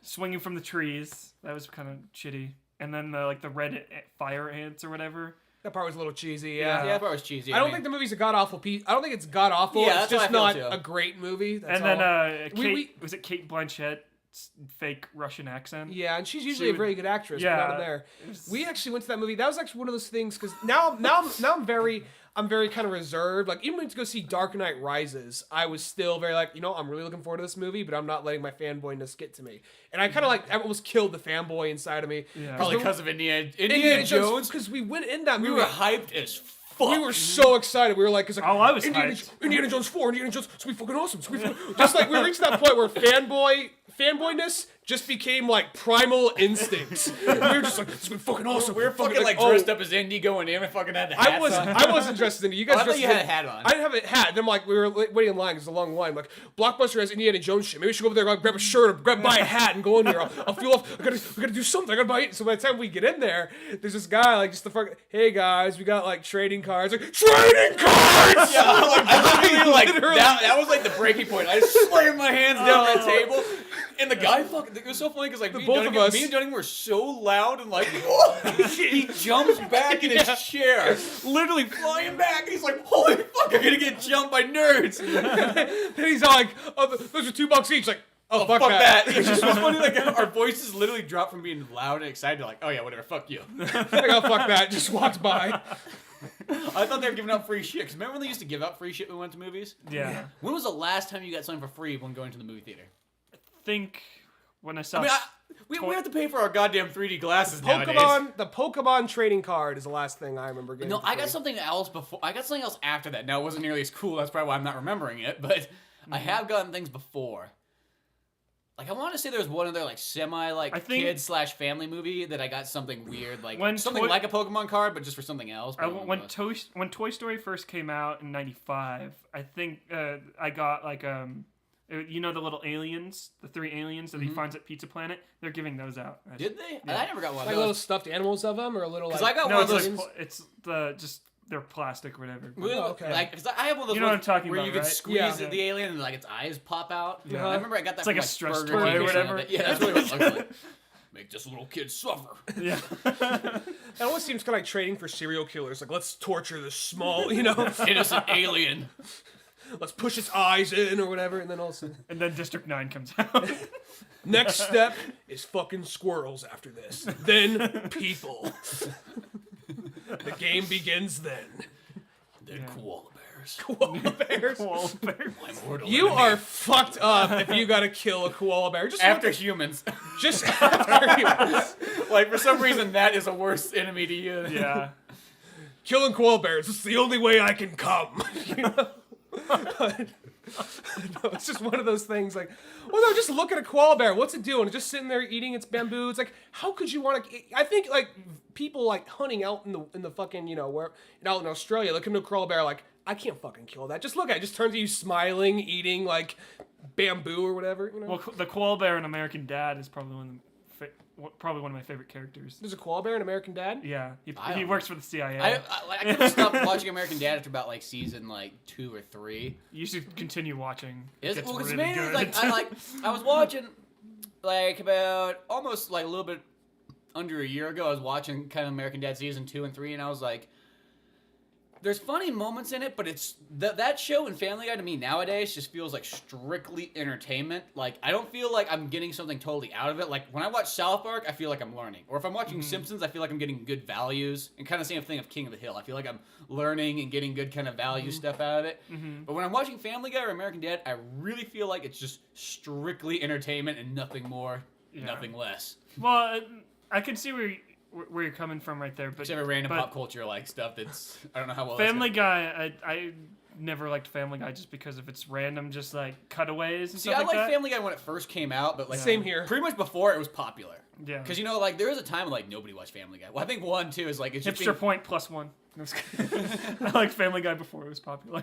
swinging from the trees. That was kind of shitty. And then the red fire ants or whatever. That part was a little cheesy. Yeah, that part was cheesy. I don't think the movie's a god awful piece. I don't think it's god awful. Yeah, it's just not a great movie. That's and all. then was it Kate Blanchett's fake Russian accent? Yeah, and she's usually a very good actress. Yeah, but not in there. We actually went to that movie. That was actually one of those things because now I'm very kind of reserved. Like even when to go see Dark Knight Rises, I was still very like, I'm really looking forward to this movie, but I'm not letting my fanboyness get to me. And I kind of I almost killed the fanboy inside of me. Yeah. Probably because of Indiana Jones. Because we went in that movie. We were hyped as fuck. We were so excited. We were like, I was hyped. Indiana Jones 4, Indiana Jones, it's gonna be fucking awesome. Just like we reached that point where fanboyness just became like primal instincts. We were just like, it's gonna be fucking awesome. We were fucking like dressed up as Indy going in and fucking had the hats on. I wasn't dressed as Indy. You guys I thought you had a hat on. I didn't have a hat. Then like we were waiting in line. It was a long line. Like Blockbuster has Indiana Jones shit. Maybe we should go over there and grab a shirt or buy a hat and go in here. I'll feel off. We gotta do something. I gotta buy it. So by the time we get in there, there's this guy like just the fucking, hey guys, we got like trading cards. Like trading cards. Yeah, that was like the breaking point. I just slammed my hands down that table, and the guy fucking. It was so funny because like me and Dunigan were so loud and like he jumps back in his chair, literally flying back. And he's like, "Holy fuck! I'm gonna get jumped by nerds." Then he's all like, "Oh, those are $2 each." Like, oh fuck that. It's just so funny. Like our voices literally dropped from being loud and excited to like, "Oh yeah, whatever, fuck you." Like, oh fuck that. Just walked by. I thought they were giving out free shit. Cause remember when they used to give out free shit when we went to movies? Yeah. When was the last time you got something for free when going to the movie theater? I think when I saw. We have to pay for our goddamn 3D glasses nowadays. The Pokemon trading card is the last thing I remember getting. No, I got something else before. I got something else after that. Now it wasn't nearly as cool. That's probably why I'm not remembering it. But I have gotten things before. Like I want to say there was one other like semi kid/family movie that I got something weird like something like a Pokemon card, but just for something else. When Toy Story first came out in '95, I think I got like the little aliens, the 3 aliens that he finds at Pizza Planet. They're giving those out. Did they? Yeah. I never got one of like those. Little stuffed animals of them, or a little. Because I got one of those. It's the they're plastic or whatever. Okay. Because I have one of those. You know what I'm talking where about, you can right? squeeze the alien and like its eyes pop out. Yeah. I remember I got that. It's like from, a stress Burger toy King or whatever. Yeah, that's really what it looks like. Make this little kid suffer. Yeah. It almost seems kind of like trading for serial killers. Like, let's torture this small, innocent alien. Let's push his eyes in or whatever, and then also. And then District 9 comes out. Next step is fucking squirrels after this. Then people. The game begins then. Then koala bears. Koala bears. Koala bear. You are fucked up if you gotta kill a koala bear. Just after humans. Just after humans. Like, for some reason, that is a worse enemy to use. Yeah. Killing koala bears. It's the only way I can come. But, no, it's just one of those things like, well, no, just look at a koala bear. What's it doing? It's just sitting there eating its bamboo. It's like, how could you want to? I think like people like hunting out in the fucking where out in Australia, looking at a koala bear like, I can't fucking kill that. Just look at it. Just turns to you smiling, eating like bamboo or whatever. Well, the koala bear in American Dad is probably one of the probably one of my favorite characters. There's a koala bear in American Dad. Yeah, he don't works for the CIA. I couldn't stop watching American Dad after about like season 2 or 3. You should continue watching. Is it? It's Well, it's really mainly good. I was watching about almost a little bit under a year ago. I was watching kind of American Dad season 2 and 3, and I was like, there's funny moments in it, but it's that show and Family Guy to me nowadays just feels like strictly entertainment. Like, I don't feel like I'm getting something totally out of it. Like, when I watch South Park, I feel like I'm learning. Or if I'm watching Simpsons, I feel like I'm getting good values. And kind of the same thing of King of the Hill. I feel like I'm learning and getting good kind of value stuff out of it. But when I'm watching Family Guy or American Dad, I really feel like it's just strictly entertainment and nothing more, nothing less. Well, I can see where you're coming from right there, but Except for random pop culture like stuff that's I don't know how well. Family Guy, I never liked Family Guy just because of its random just like cutaways and See, stuff I like liked that. Family Guy when it first came out, but like Same here. Pretty much before it was popular. Yeah. Because like there was a time when like nobody watched Family Guy. Well, I think 1 too is like it's just Hipster point +1. I liked Family Guy before it was popular.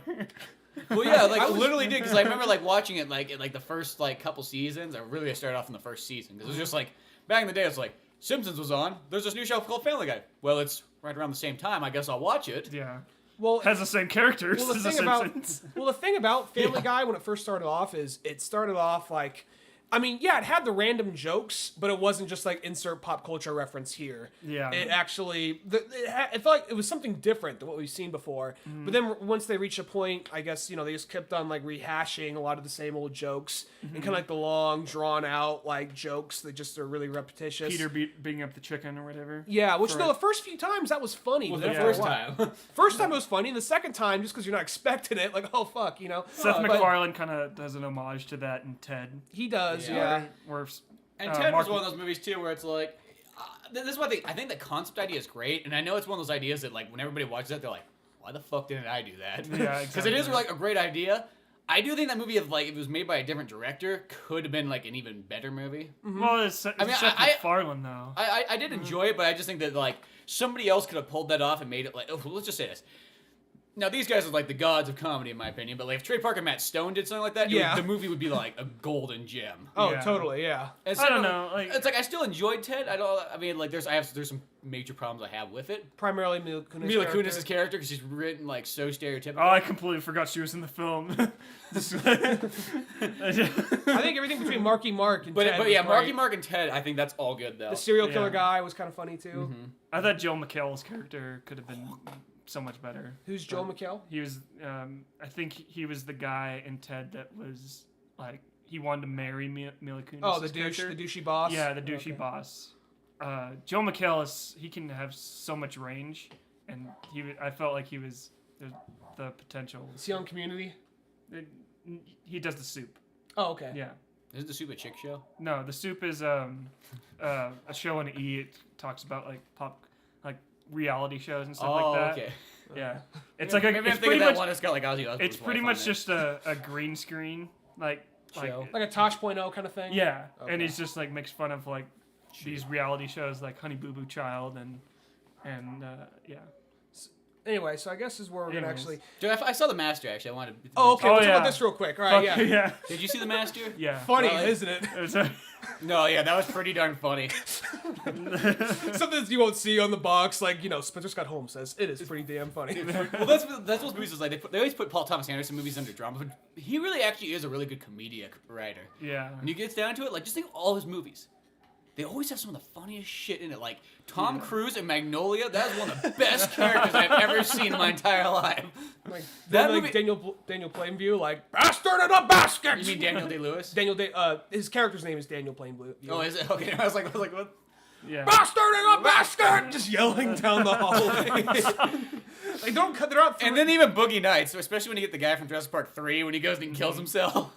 Well, yeah, like I literally did because I remember like watching it like in like the first like couple seasons. I started off in the first season because it was just like back in the day. It's like Simpsons was on. There's this new show called Family Guy. Well, it's right around the same time. I guess I'll watch it. Yeah. Well, Has the same characters well, as the The thing Simpsons. the thing about Family Guy when it first started off is it started off like, I mean, yeah, it had the random jokes, but it wasn't just like insert pop culture reference here. Yeah. It actually, it felt like it was something different than what we've seen before. But then once they reached a point, I guess, they just kept on like rehashing a lot of the same old jokes and kind of like the long, drawn out like jokes that just are really repetitious. Peter beating up the chicken or whatever. Yeah, which the first few times that was funny. Well, but the after a first while- time. First time it was funny, and the second time, just because you're not expecting it, like, oh, fuck, Seth But MacFarlane kind of does an homage to that in Ted. He does, Yeah. yeah. Where And Ted was one of those movies too where it's like, this is what I think the concept idea is great, and I know it's one of those ideas that like when everybody watches it, they're like, why the fuck didn't I do that? Yeah, Because it is exactly. like a great idea. I do think that movie, if like if it was made by a different director, could have been like an even better movie. Well, it's Seth MacFarlane though. I did enjoy it, but I just think that like somebody else could have pulled that off and made it like. Oh, let's just say this. Now these guys are like the gods of comedy, in my opinion. But like if Trey Parker and Matt Stone did something like that, Yeah. the movie would be like a golden gem. Oh, Yeah. totally, yeah. And I don't know, like- it's like I still enjoyed Ted. I mean, like there's some major problems I have with it. Primarily Mila Kunis. Mila Kunis' character because she's written like so stereotypical. Oh, I completely forgot she was in the film. I think everything between Marky Mark and Ted but yeah, was Marky great. Mark and Ted, I think that's all good though. The serial killer Yeah. guy was kind of funny, too. I thought Joel McHale's character could have been so much better. Who's Joel McHale? He was, I think he was the guy in Ted that was like he wanted to marry Mila Kunis. Oh, the douchey boss? Yeah, the douchey Okay. boss. Joel McHale he can have so much range, and I felt like he was the potential. Is he on Community? He does the Soup. Oh, okay. Yeah. Isn't the Soup a chick show? No, the Soup is a show on E! It talks about like reality shows and stuff like that. Okay. Yeah, it's Maybe like I'm it's thinking pretty that much one that's got like Ozzy Osbourne's it's pretty wife much on it. just a green screen Show. Like a Tosh.0 kind of thing? yeah, Okay. and he's just like makes fun of like these reality shows like Honey Boo Boo Child and yeah. Anyway, so I guess this is where we're going to Anyways. actually... Dude, I saw The Master actually. I wanted to Oh, okay. Oh, Let's talk yeah. about this real quick. All right, Fuck, yeah. yeah, Did you see The Master? yeah. Funny, Well, isn't it? It was a- No, yeah, that was pretty darn funny. Something you won't see on the box, like, Spencer Scott Holmes says, it is pretty damn funny. Well, that's what movies is like. They always put Paul Thomas Anderson movies under drama, but he really actually is a really good comedic writer. yeah. When you get down to it, like just think of all his movies. They always have some of the funniest shit in it. Like Tom Cruise in Magnolia, that is one of the best characters I've ever seen in my entire life. Like, That like movie- Daniel Plainview, like, bastard in a basket! You mean Daniel Day-Lewis? His character's name is Daniel Plainview. Oh, is it? Okay, I was like, what? Yeah. Bastard in a basket! Just yelling down the hallway. Like, don't cut, they're not... And then even Boogie Nights, especially when you get the guy from Jurassic Park 3 when he goes and kills himself.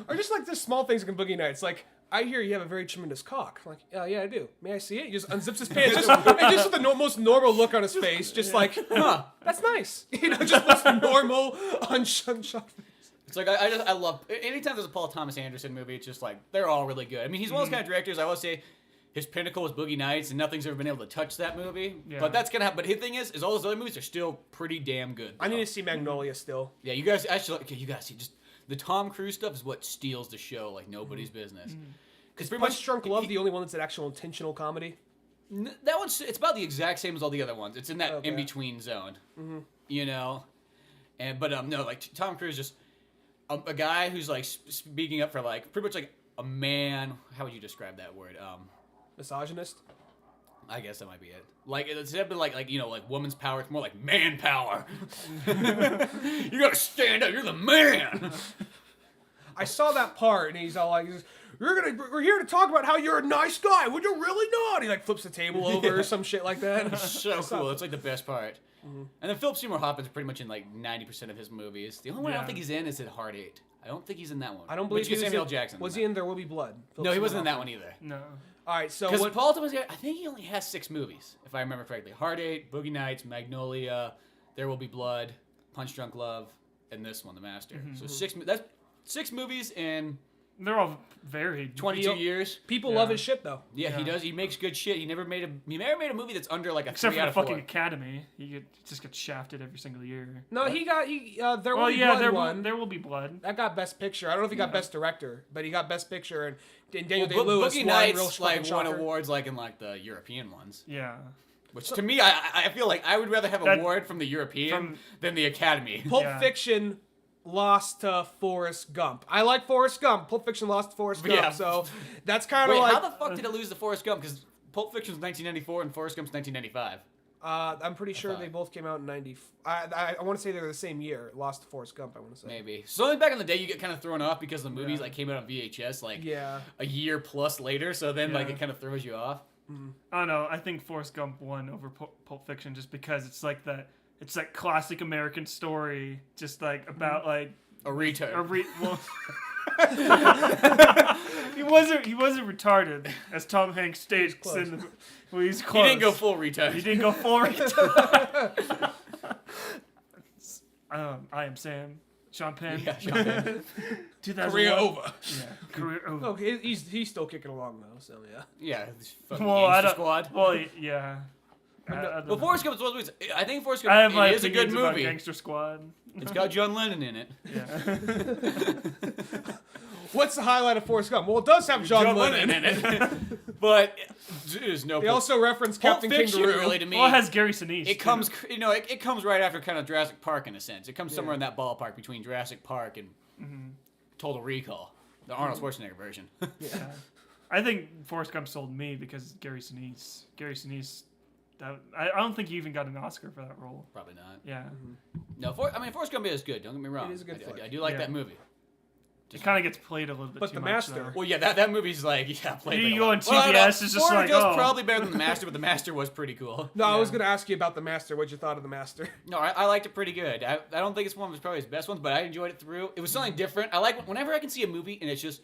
Or just like the small things in Boogie Nights, like, I hear you have a very tremendous cock. Like, yeah, I do. May I see it? He just unzips his pants, and just with the most normal look on his face, just like, huh, that's nice. Just this normal, unshot. It's like I love anytime there's a Paul Thomas Anderson movie. It's just like they're all really good. I mean, he's one of those kind of directors. I always say his pinnacle was Boogie Nights, and nothing's ever been able to touch that movie. Yeah. But that's gonna happen. But his thing is all those other movies are still pretty damn good. I need though. to see Magnolia still. Yeah, you guys actually. Okay, you guys see just the Tom Cruise stuff is what steals the show like nobody's business. Because Punch Drunk Love the only one that's an actual intentional comedy? That one's it's about the exact same as all the other ones. It's in that Okay. in between zone, you know. But no, like Tom Cruise just a guy who's like speaking up for like pretty much like a man. How would you describe that word? Misogynist? I guess that might be it. Like instead of like you know like woman's power, it's more like man power. You gotta stand up. You're the man. I saw that part, and he's all like, we're here to talk about how you're a nice guy when you're really not. He like flips the table over or some shit like that. So cool. It's like the best part. And then Philip Seymour Hoffman's pretty much in like 90% of his movies. The only one I don't think he's in is in Hard 8. I don't think he's in that one. I don't believe but you get Samuel Jackson. Was he in There Will Be Blood? No, he wasn't in that one either. No. All right, so Because what? Paul Thomas, I think he only has 6 movies, if I remember correctly. Hard 8, Boogie Nights, Magnolia, There Will Be Blood, Punch Drunk Love, and this one, The Master. So 6. That's 6 movies in They're all varied. 22 years. People love his shit though. Yeah, he does. He makes good shit. He never made a movie that's under like a Except 3 for out the of 4. fucking Academy. He just gets shafted every single year. No, There Will Be yeah, Blood there will be blood. That got Best Picture. I don't know if he got Best Director, but he got Best Picture, and Daniel Well, Day-Lewis Boogie won. Nights Real like fucking won shocker. awards like in like the European ones. Yeah. Which to me, I feel like I would rather have an That- award from the European than the Academy. Pulp Yeah. Fiction lost to Forrest Gump. I like Forrest Gump. Pulp Fiction lost to Forrest Gump, Yeah. so that's kind of Wait, like. how the fuck did it lose to Forrest Gump? Because Pulp Fiction's 1994 and Forrest Gump's 1995. I'm pretty sure thought. they both came out in 90. I want to say they're the same year. Lost to Forrest Gump, I want to say. Maybe. So only back in the day, you get kind of thrown off because the movies like came out on VHS like Yeah. a year plus later. So then like Yeah. it kind of throws you off. I don't know. I think Forrest Gump won over Pulp Fiction just because it's like that. It's that classic American story, just like about like A retard. well, he wasn't retarded, as Tom Hanks states in the. Well, he's He close. didn't go full retard. He didn't go full retard. I Am Sam. Sean Penn. Yeah, Sean Penn. 2001. Career over. Yeah, career over. Okay, he's still kicking along though, so yeah. Yeah. this fucking Well, I Gangster don't. Squad. Well, yeah. I don't Well, know. Forrest Gump is supposed to be. I think Forrest I have Gump my is a good opinions about movie. Gangster Squad. It's got John Lennon in it. Yeah. What's the highlight of Forrest Gump? Well, it does have John Lennon. in it. But there's no. They also reference Pulp Captain Fiction Kangaroo. really to me. Well, it has Gary Sinise. It comes, it comes right after kind of Jurassic Park in a sense. It comes somewhere in that ballpark between Jurassic Park and Total Recall, the Arnold Schwarzenegger version. Yeah. I think Forrest Gump sold me because Gary Sinise. Gary Sinise. I don't think he even got an Oscar for that role. Probably not. Yeah. No, Forrest Gump is good. Don't get me wrong. It is a good flick. I do like Yeah. that movie. It kind of gets played a little bit But too The much. Master- Though. Well, yeah, that movie's like played. You like a go lot. on TBS, it's just Florida like, Joe's oh. probably better than The Master, but The Master was pretty cool. No, I was Yeah. gonna ask you about The Master. What'd you thought of The Master? No, I liked it pretty good. I don't think it's one of his probably his best ones, but I enjoyed it through. It was something different. I like whenever I can see a movie and it's just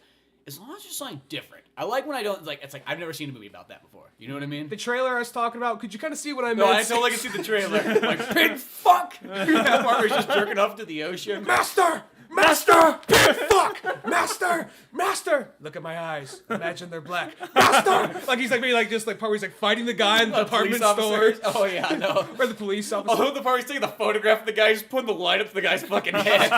as long as it's just something different. I like when I don't it's like I've never seen a movie about that before. You know what I mean? The trailer I was talking about. Could you kind of see what I meant? No, I totally can see the trailer. Like big fuck. That part where he's just jerking off to the ocean. Master! Master! Big fuck! Master! Master! Look at my eyes. Imagine they're black. Master! Like he's like maybe like just like part where he's like fighting the guy in the department Police store. officers. Oh yeah, I know. Or the police officer. Oh, the part where he's taking the photograph of the guy, he's putting the light up to the guy's fucking head.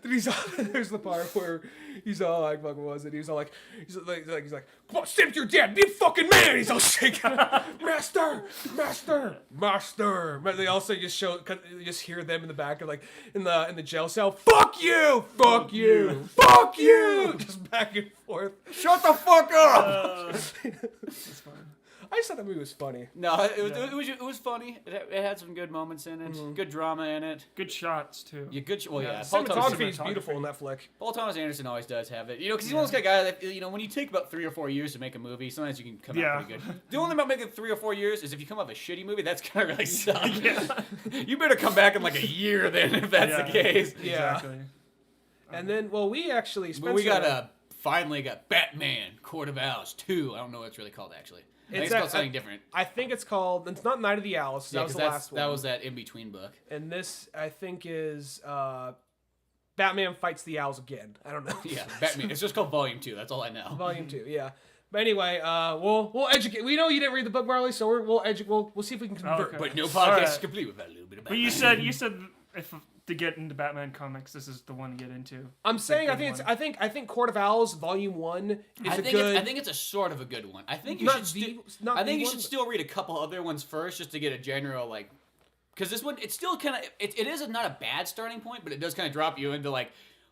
Then there's the part where he's all like, fuck, what was it? He's all like, he's like, come on, stand up to your dad, be a fucking man. He's all shaking. Master, master, master. But they also just you just hear them in the back of like in the jail cell. Fuck you, fuck you, fuck you. Just back and forth. Shut the fuck up. It's fun. I just thought that movie was funny. No, it was funny. It had some good moments in it, good drama in it. Good shots too. Yeah, good. Well, yeah. Yeah, Cinematography is cinematography. beautiful in that flick. Paul Thomas Anderson always does have it. You know, because he's one of those guys that when you take about 3 or 4 years to make a movie, sometimes you can come out pretty good. The only thing about making 3 or 4 years is if you come up with a shitty movie, that's gonna really suck. You better come back in like a year then, if that's the case. Yeah. Exactly. And then, well, we actually But we finally got Batman Court of Owls 2. I don't know what it's really called actually. I think it's called something different. I think it's called. It's not Night of the Owls. That was the last one. That was that in between book. And this, I think, is Batman Fights the Owls Again. I don't know. Yeah, Batman. It's just called Volume 2. That's all I know. Volume 2, yeah. But anyway, we'll educate. We know you didn't read the book, Marley, so we'll see if we can convert. okay. But no podcast All right. is complete without a little bit of But Batman. you said if to get into Batman comics, this is the one to get into. I'm saying I think Court of Owls Volume 1 is I think it's a sort of a good one. I think you should still read a couple other ones first just to get a general like, because this one it's still kind of it is not a bad starting point, but it does kind of drop you into like,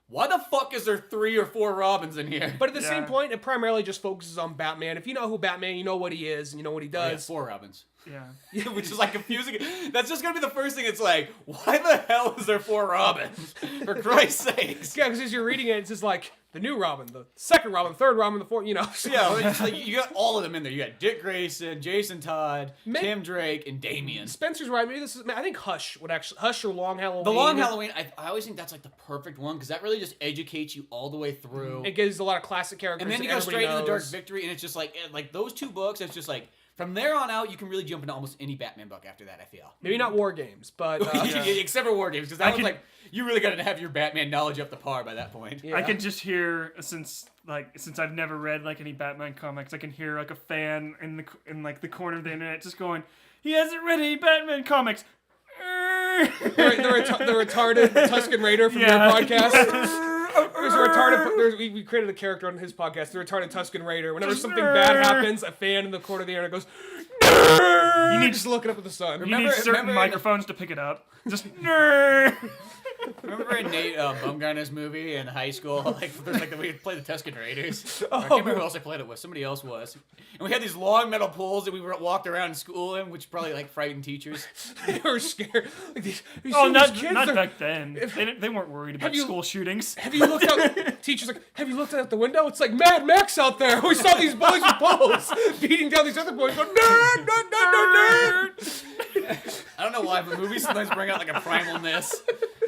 why the fuck is there 3 or 4 Robins in here? But at the same point, it primarily just focuses on Batman. If you know who Batman, you know what he is, and you know what he does. Oh, yeah, 4 Robins. Yeah. Which is like confusing. That's just gonna be the first thing. It's like, why the hell is there 4 Robins? For Christ's sakes. Yeah, because as you're reading it, it's just like the new Robin, the second Robin, the third Robin, the fourth. You know. Yeah, it's like you got all of them in there. You got Dick Grayson, Jason Todd, Tim Drake, and Damian. Spencer's right. Maybe this is. I think Hush or Long Halloween. The Long Halloween. I always think that's like the perfect one because that really just educates you all the way through. It gives a lot of classic characters. And then you go straight into the Dark Victory, and it's just like those 2 books. It's just like. From there on out, you can really jump into almost any Batman book after that, I feel. Maybe not War Games, but... Except for War Games, because that was like, you really got to have your Batman knowledge up to par by that point. Yeah. I can just hear, since I've never read like any Batman comics, I can hear like a fan in like the corner of the internet just going, he hasn't read any Batman comics. the retarded Tusken Raider from your podcast. There's a retarded. We created a character on his podcast, the retarded Tusken Raider. Whenever something bad happens, a fan in the corner of the internet goes, "Nerd!" You need to just look it up with the sun. You need certain microphones to pick it up. Just nerd. Remember in Nate Bumgarner's movie in high school? Like, there's like we played the Tusken Raiders. I can't remember who else I played it with. Somebody else was. And we had these long metal poles that we walked around in school in, which probably like frightened teachers. They were scared. Like not back then. They weren't worried about school shootings. Have you looked out? Teachers like, have you looked out the window? It's like Mad Max out there. We saw these boys with poles beating down these other boys. Going, nerd, nerd, nerd, nerd. I don't know why, but movies sometimes bring out like a primalness.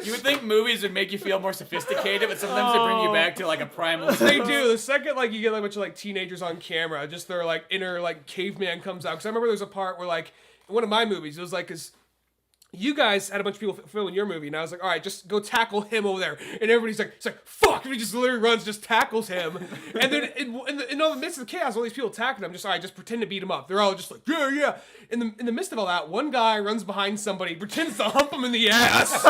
You would think movies would make you feel more sophisticated, but sometimes they bring you back to like a primal. They do. The second like you get like a bunch of like teenagers on camera, just their like inner like caveman comes out. Because I remember there was a part where like in one of my movies, it was like because you guys had a bunch of people filming your movie, and I was like, all right, just go tackle him over there. And everybody's like, it's like, fuck! And he just literally runs, just tackles him. And then in the midst of the chaos, all these people tackling him, just, all right, just pretend to beat him up. They're all just like, yeah, yeah. In the midst of all that, one guy runs behind somebody, pretends to hump him in the ass.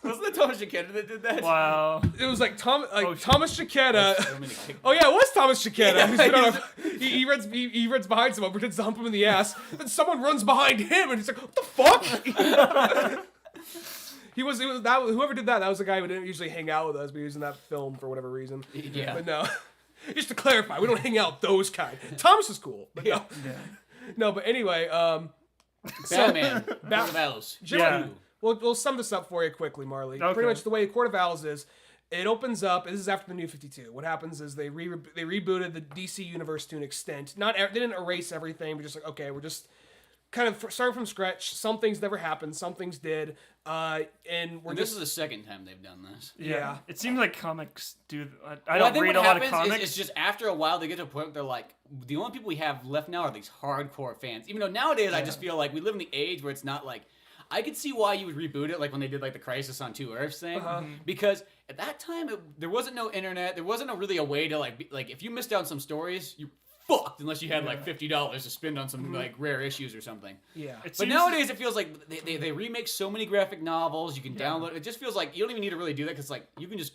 Wasn't it Thomas Chiquetta that did that? Wow. It was like Thomas Chiquetta. Oh yeah, it was Thomas Chiquetta. Yeah, he runs behind someone, pretends to hump him in the ass. Then someone runs behind him, and he's like, "What the fuck?" Whoever did that. That was the guy who didn't usually hang out with us, but he was in that film for whatever reason. Yeah. But no, just to clarify, we don't hang out with those kind. Thomas is cool, but no. Yeah. No, but anyway, Batman. Court of Owls. Yeah. We'll sum this up for you quickly, Marley. Okay. Pretty much the way Court of Owls is, it opens up. This is after the New 52. What happens is they rebooted the DC universe to an extent. They didn't erase everything, but just like, okay, we're just kind of starting from scratch. Some things never happened. Some things did. This is the second time they've done this. Yeah. It seems like comics do. I don't read a lot of comics. It's just after a while they get to a point where they're like, the only people we have left now are these hardcore fans. Even though nowadays I just feel like we live in the age where it's not like. I could see why you would reboot it, like when they did like the Crisis on Two Earths thing, because at that time there wasn't no internet, there wasn't really a way to like if you missed out on some stories, you fucked unless you had like $50 to spend on some like rare issues or something. Yeah. But nowadays it feels like they remake so many graphic novels. You can download. It just feels like you don't even need to really do that because like you can just.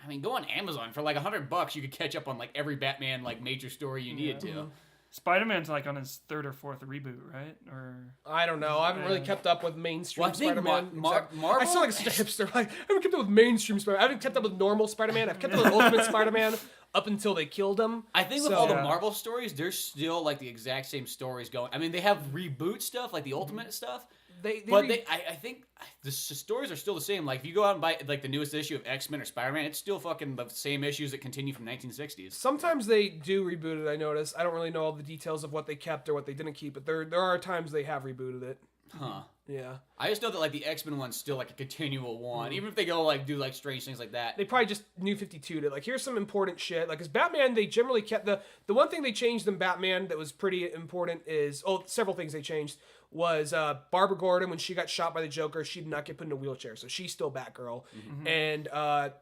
I mean, go on Amazon for like $100. You could catch up on like every Batman like major story you needed to. Spider-Man's like on his 3rd or 4th reboot, right? Or I don't know. I haven't really kept up with mainstream Spider-Man. Marvel. I sound like such a hipster. Like, I haven't kept up with mainstream Spider-Man. I haven't kept up with normal Spider-Man. I've kept up with Ultimate Spider-Man up until they killed him. I think with all the Marvel stories, there's still like the exact same stories going. I mean, they have reboot stuff, like the Ultimate stuff. I think the stories are still the same. Like if you go out and buy like the newest issue of X-Men or Spider-Man, it's still fucking the same issues that continue from 1960s. Sometimes they do reboot it. I notice. I don't really know all the details of what they kept or what they didn't keep, but there are times they have rebooted it. Huh. Yeah. I just know that like the X-Men one's still like a continual one, even if they go like do like strange things like that. They probably just New 52'd it. Like here's some important shit. Like as Batman, they generally kept the one thing they changed in Batman that was pretty important is several things they changed. Was Barbara Gordon, when she got shot by the Joker, she did not get put in a wheelchair, so she's still Batgirl. And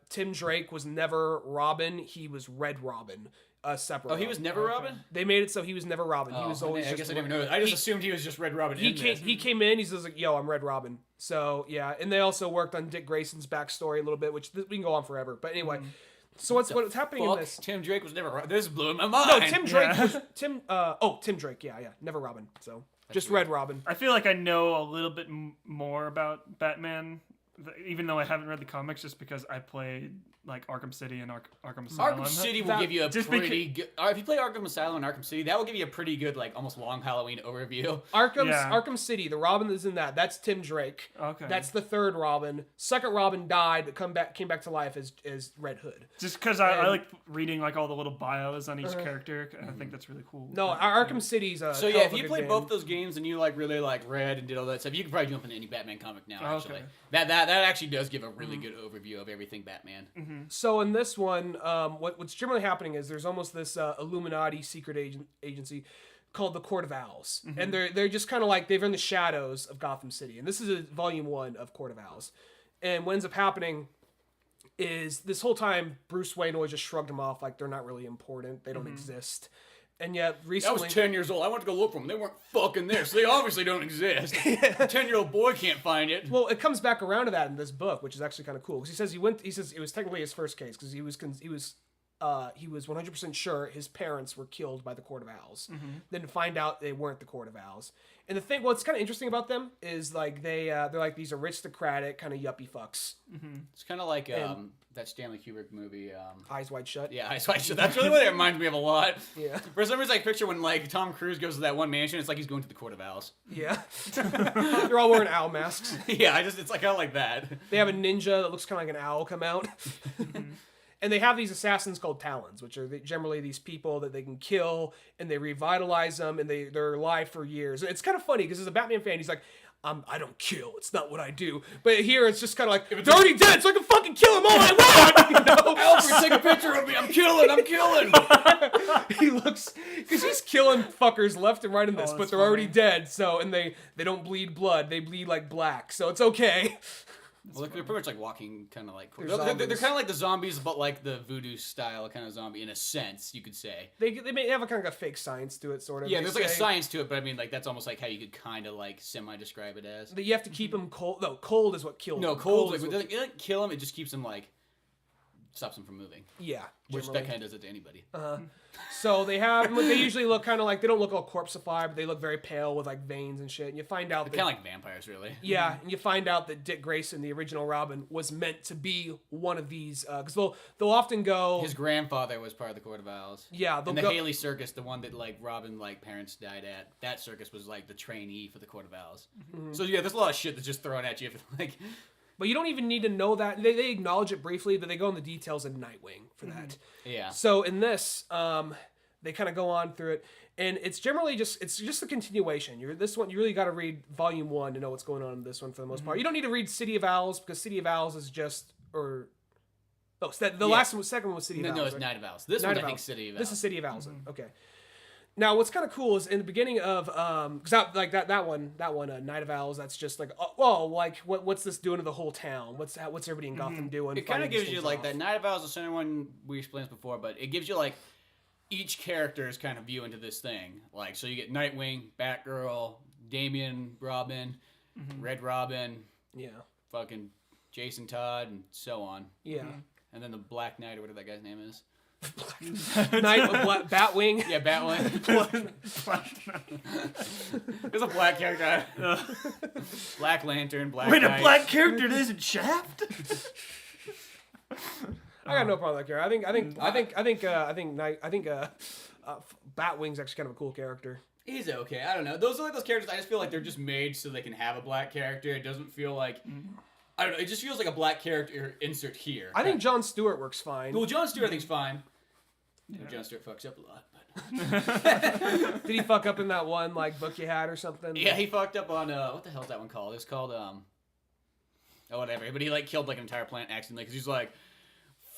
Tim Drake was never Robin, he was Red Robin. a separate. Oh, he was never Robin? They made it so he was never Robin. He Oh, was always. I just guess I didn't know. I just assumed he was just Red Robin. He came in. He's just like, "Yo, I'm Red Robin." So yeah, and they also worked on Dick Grayson's backstory a little bit, which we can go on forever. But anyway, so what's happening in this? Tim Drake was never. This is blowing my mind. No, Tim Drake was Tim. Tim Drake. Yeah, never Robin. So just weird. Red Robin. I feel like I know a little bit more about Batman, even though I haven't read the comics, just because I played like Arkham City and Arkham Asylum. Arkham City will give you a pretty good. If you play Arkham Asylum and Arkham City, that will give you a pretty good, like almost long Halloween overview. Arkham City, the Robin that's in that's Tim Drake. Okay. That's the third Robin. Second Robin died, but came back to life as Red Hood. Just because I like reading like all the little bios on each character, and I think that's really cool. No, Arkham City's a So yeah, if you play both those games and you like really like read and did all that stuff, you can probably jump into any Batman comic now. Actually, that actually does give a really good overview of everything Batman. So in this one, what's generally happening is there's almost this Illuminati secret agency called the Court of Owls, and they're just kind of like they're in the shadows of Gotham City, and this is volume 1 of Court of Owls. And what ends up happening is this whole time Bruce Wayne always just shrugged them off like they're not really important, they don't exist. And yet recently, I was 10 years old. I went to go look for them. They weren't fucking there, so they obviously don't exist. A 10-year-old boy can't find it. Well, it comes back around to that in this book, which is actually kind of cool because he says it was technically his first case because he was 100% sure his parents were killed by the Court of Owls. Then to find out they weren't the Court of Owls. And the thing, what's kind of interesting about them is like they're like these aristocratic kind of yuppie fucks. It's kind of like that Stanley Kubrick movie. Eyes Wide Shut. Yeah, Eyes Wide Shut. That's really what it reminds me of a lot. Yeah. For some reason, I picture when like Tom Cruise goes to that one mansion, it's like he's going to the Court of Owls. Yeah. They're all wearing owl masks. Yeah, it's like kind of like that. They have a ninja that looks kind of like an owl come out. And they have these assassins called Talons, which are generally these people that they can kill, and they revitalize them, and they're alive for years. And it's kind of funny, because as a Batman fan, he's like, I don't kill. It's not what I do. But here, it's just kind of like, they're already dead, so I can fucking kill them all I want! You know? Alfred, take a picture of me. I'm killing. He looks, because he's killing fuckers left and right in this, but they're already dead, so, and they don't bleed blood. They bleed like black, so it's okay. Well, they're pretty much like walking, kind of like they're zombies. kind of like the zombies, but like the voodoo style kind of zombie in a sense, you could say. They may have a kind of a fake science to it, sort of. Yeah, there's like a science to it, but I mean, like that's almost like how you could kind of like semi-describe it as. That you have to keep them cold. No, cold is what kills. No, them. cold is it doesn't kill them. It just keeps them like stops them from moving. Yeah, which that kind of does it to anybody. So they usually look kind of like, they don't look all corpseified, but they look very pale with like veins and shit. And you find out they're kind of like vampires, really. Yeah, and you find out that Dick Grayson, the original Robin, was meant to be one of these, because they'll often go. His grandfather was part of the Court of Owls. Yeah, and the Haley Circus, the one that like Robin like parents died at, that circus was like the trainee for the Court of Owls. So yeah, there's a lot of shit that's just thrown at you. Like. But you don't even need to know that. They acknowledge it briefly, but they go into the details in Nightwing for that. Yeah. So in this, they kind of go on through it, and it's generally just a continuation. You really got to read volume 1 to know what's going on in this one for the most part. You don't need to read City of Owls because City of Owls is just second one was City of Owls. No, it's Night of Owls. This one I think City of Owls. This is City of Owls. Okay. Now, what's kind of cool is in the beginning of because that one, Night of Owls, that's just like, what's this doing to the whole town? What's everybody in Gotham doing? It kind of gives you like that Night of Owls, the center one we explained before, but it gives you like each character's kind of view into this thing. Like, so you get Nightwing, Batgirl, Damian, Robin, Red Robin, fucking Jason Todd, and so on. Yeah. And then the Black Knight, or whatever that guy's name is. Batwing. Yeah, Batwing. There's a black character. Black Lantern, Black Knight. Wait, a black character that isn't Shaft? I got no problem with that character. I think Batwing's actually kind of a cool character. He's okay. I don't know. Those are like those characters. I just feel like they're just made so they can have a black character. It doesn't feel like. I don't know. It just feels like a black character insert here. I think Jon Stewart works fine. Well, Jon Stewart I think's fine. Yeah. Jon Stewart fucks up a lot. But did he fuck up in that one like book you had or something? Yeah, he fucked up on what the hell is that one called? It's called whatever. But he like killed like an entire planet accidentally because he's like,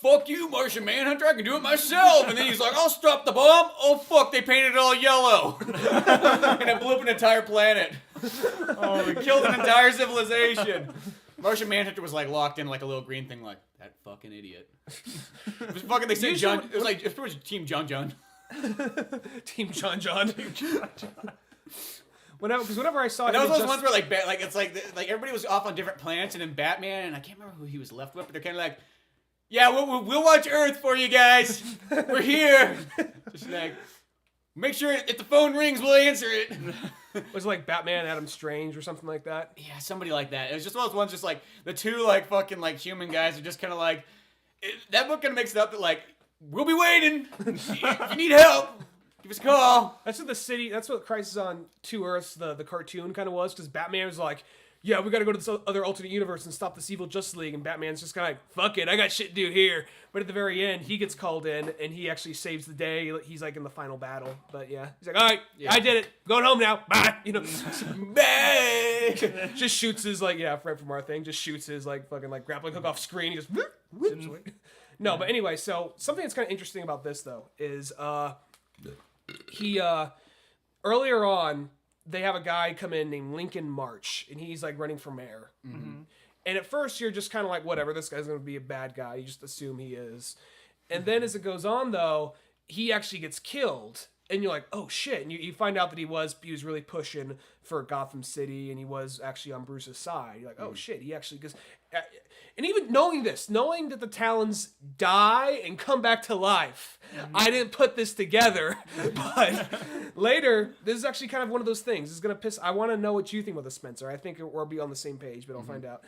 "Fuck you, Martian Manhunter! I can do it myself." And then he's like, "I'll stop the bomb." Oh fuck! They painted it all yellow, and it blew up an entire planet. Oh, it killed an entire civilization. Martian Manhunter was like locked in like a little green thing, like that fucking idiot. It was fucking. They said John. It was like it's pretty much Team John. Team John. Whenever I saw it, And those ones where like it's like everybody was off on different planets, and then Batman, and I can't remember who he was left with, but they're kind of like, yeah, we'll watch Earth for you guys. We're here. Just like, make sure if the phone rings, we'll answer it. Was it like Batman, Adam Strange, or something like that? Yeah, somebody like that. It was just one of those ones, just like the two like fucking like human guys are just kind of like that book kind of makes it up that like we'll be waiting. If you need help, give us a call. That's what Crisis on Two Earths, the cartoon kind of was, because Batman was like, yeah, we gotta go to this other alternate universe and stop this evil Justice League, and Batman's just kind of like, fuck it, I got shit to do here. But at the very end, he gets called in, and he actually saves the day. He's like in the final battle. But yeah, he's like, all right, yeah. I did it. Going home now. Bye. Bang! Just shoots his right from our thing. Just shoots his like fucking like grappling hook off screen. He goes, no. But anyway, so something that's kind of interesting about this though is he earlier on. They have a guy come in named Lincoln March, and he's like running for mayor. Mm-hmm. And at first, you're just kind of like, whatever, this guy's going to be a bad guy. You just assume he is. And then as it goes on, though, he actually gets killed. And you're like, oh, shit. And you find out that he was really pushing for Gotham City, and he was actually on Bruce's side. You're like, oh, shit. He actually... And even knowing that the Talons die and come back to life, I didn't put this together. But later, this is actually kind of one of those things. It's going to piss... I want to know what you think about this, Spencer. I think we'll be on the same page, but I'll find out.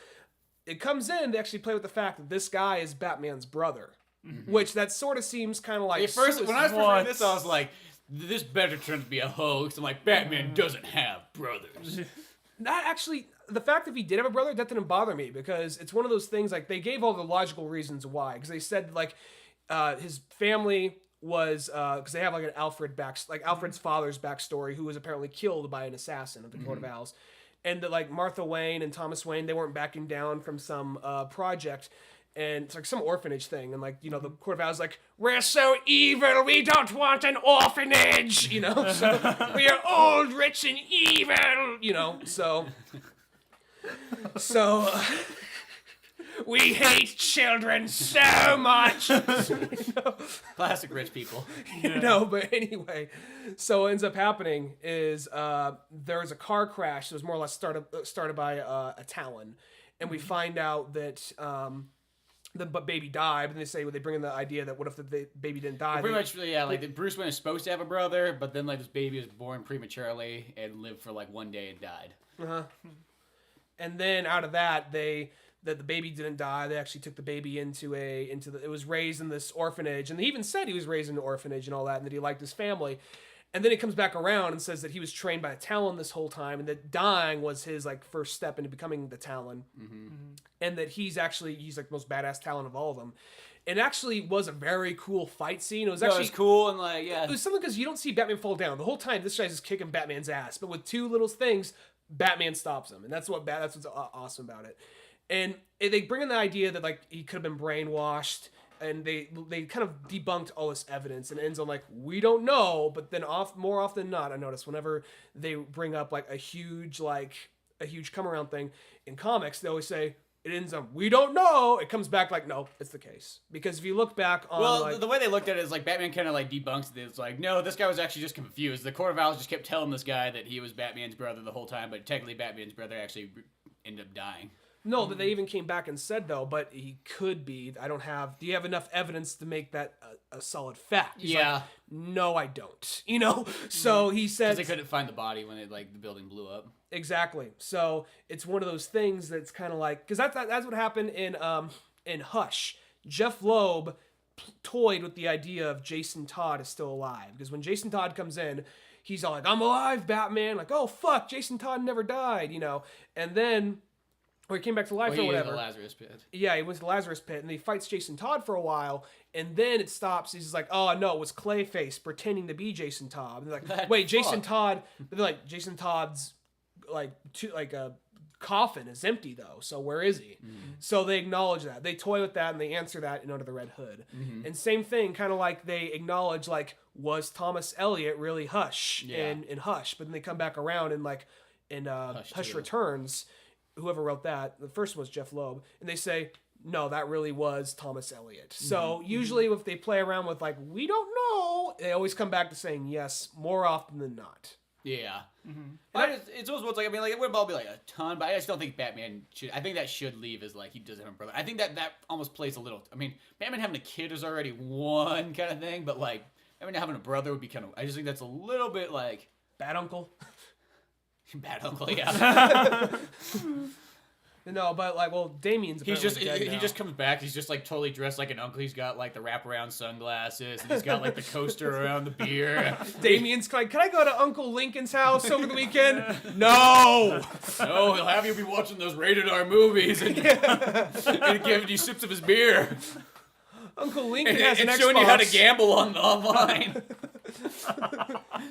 It comes in, they actually play with the fact that this guy is Batman's brother. Mm-hmm. Which that sort of seems kind of like... When I was reading this, I was like, this better turn to be a hoax. I'm like, Batman doesn't have brothers. Not actually... The fact that he did have a brother, that didn't bother me, because it's one of those things, like, they gave all the logical reasons why. Because they said, like, his family was... Because they have, like, an Alfred's father's backstory, who was apparently killed by an assassin of the Court of Owls. And that, like, Martha Wayne and Thomas Wayne, they weren't backing down from some project... And it's like some orphanage thing. And like, the Court of Owls like, we're so evil, we don't want an orphanage, so we are old, rich, and evil, so we hate children so much. Classic rich people. But anyway, so what ends up happening is there's a car crash that was more or less started by a Talon. And we find out that... the baby died, but they say they bring in the idea that what if the baby didn't die? Pretty much, yeah. Like Bruce Wayne is supposed to have a brother, but then like this baby was born prematurely and lived for like one day and died. Uh-huh. And then out of that, the baby didn't die. They actually took the baby it was raised in this orphanage, and he even said he was raised in an orphanage and all that, and that he liked his family. And then he comes back around and says that he was trained by a Talon this whole time, and that dying was his like first step into becoming the Talon, and that he's like the most badass Talon of all of them. It actually was a very cool fight scene. It was cool and like yeah, it was something because you don't see Batman fall down the whole time. This guy's just kicking Batman's ass, but with two little things, Batman stops him, and that's what's awesome about it. And they bring in the idea that like he could have been brainwashed. And they kind of debunked all this evidence, and it ends on like, we don't know, but then more often than not, I notice whenever they bring up like a huge come around thing in comics, they always say it ends on we don't know. It comes back like, no, it's the case. Because if you look back on the way they looked at it is like Batman kind of like debunks it. It's like, no, this guy was actually just confused. The Court of Owls just kept telling this guy that he was Batman's brother the whole time, but technically Batman's brother actually ended up dying. No, but they even came back and said, though, but he could be. Do you have enough evidence to make that a solid fact? He's like, no, I don't. So he said... Because they couldn't find the body when the building blew up. Exactly. So it's one of those things that's kind of like... Because that's what happened in Hush. Jeff Loeb toyed with the idea of Jason Todd is still alive. Because when Jason Todd comes in, he's all like, I'm alive, Batman. Like, oh, fuck, Jason Todd never died, And then... Or he came back to life or whatever. The Lazarus Pit. Yeah, he went to the Lazarus Pit, and he fights Jason Todd for a while, and then it stops. He's like, oh, no, it was Clayface pretending to be Jason Todd. And they're like, wait, Jason Todd... They're like, Jason Todd's, a coffin is empty, though, so where is he? Mm-hmm. So they acknowledge that. They toy with that, and they answer that in Under the Red Hood. Mm-hmm. And same thing, kind of like they acknowledge, like, was Thomas Elliot really Hush in Hush? But then they come back around and, like, in Hush Returns... whoever wrote that, the first one was Jeff Loeb, and they say, no, that really was Thomas Eliot. So usually if they play around with like, we don't know, they always come back to saying yes more often than not. Yeah. It's almost what's like, I mean, like, it would all be like a ton, but I just don't think Batman should. I think that should leave as like, he doesn't have a brother. I think that almost plays a little. I mean, Batman having a kid is already one kind of thing, but like, Batman having a brother would be kind of. I just think that's a little bit like. Bad uncle? Bad uncle, yeah. No, but like, well, Damien's he apparently dead just comes back. He's just like totally dressed like an uncle. He's got like the wraparound sunglasses, and he's got like the coaster around the beer. Damien's like, can I go to Uncle Lincoln's house over the weekend? No! No, he'll have you be watching those rated R movies and giving you sips of his beer. Uncle Lincoln has an and Xbox. showing you how to gamble online.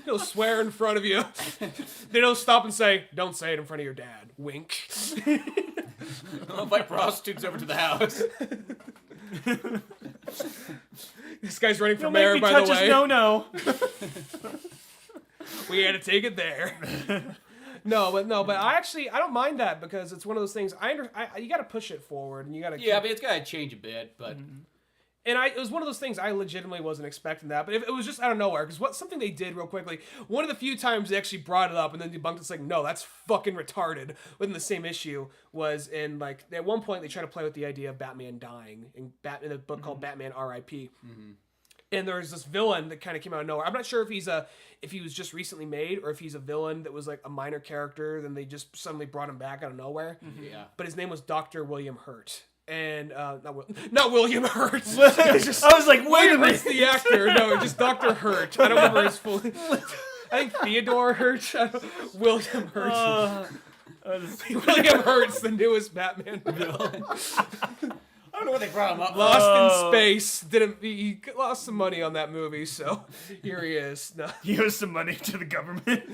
He'll swear in front of you. They don't stop and say, don't say it in front of your dad. Wink. I'll invite prostitutes over to the house. This guy's running for Don't mayor, make me by touch the way. his no. We had to take it there. No, but I don't mind that because it's one of those things. You got to push it forward, and you got to. Yeah, but it's got to change a bit, but. And it was one of those things I legitimately wasn't expecting that, but it was just out of nowhere because something they did real quickly. One of the few times they actually brought it up and then debunked it, it's like, no, that's fucking retarded. Within the same issue was in like at one point they tried to play with the idea of Batman dying in a book called Batman R.I.P. And there was this villain that kind of came out of nowhere. I'm not sure if he was just recently made or if he's a villain that was like a minor character. Then they just suddenly brought him back out of nowhere. Yeah. But But his name was Dr. William Hurt. And not William Hurt. I was like, wait a minute. Hurt's the actor. No, just Dr. Hurt. I don't remember his full name. I think Theodore Hurt. William Hurt. William Hurt's the newest Batman villain. I don't know what they brought him up. Lost in Space. He lost some money on that movie, so here he is. No. He owes some money to the government.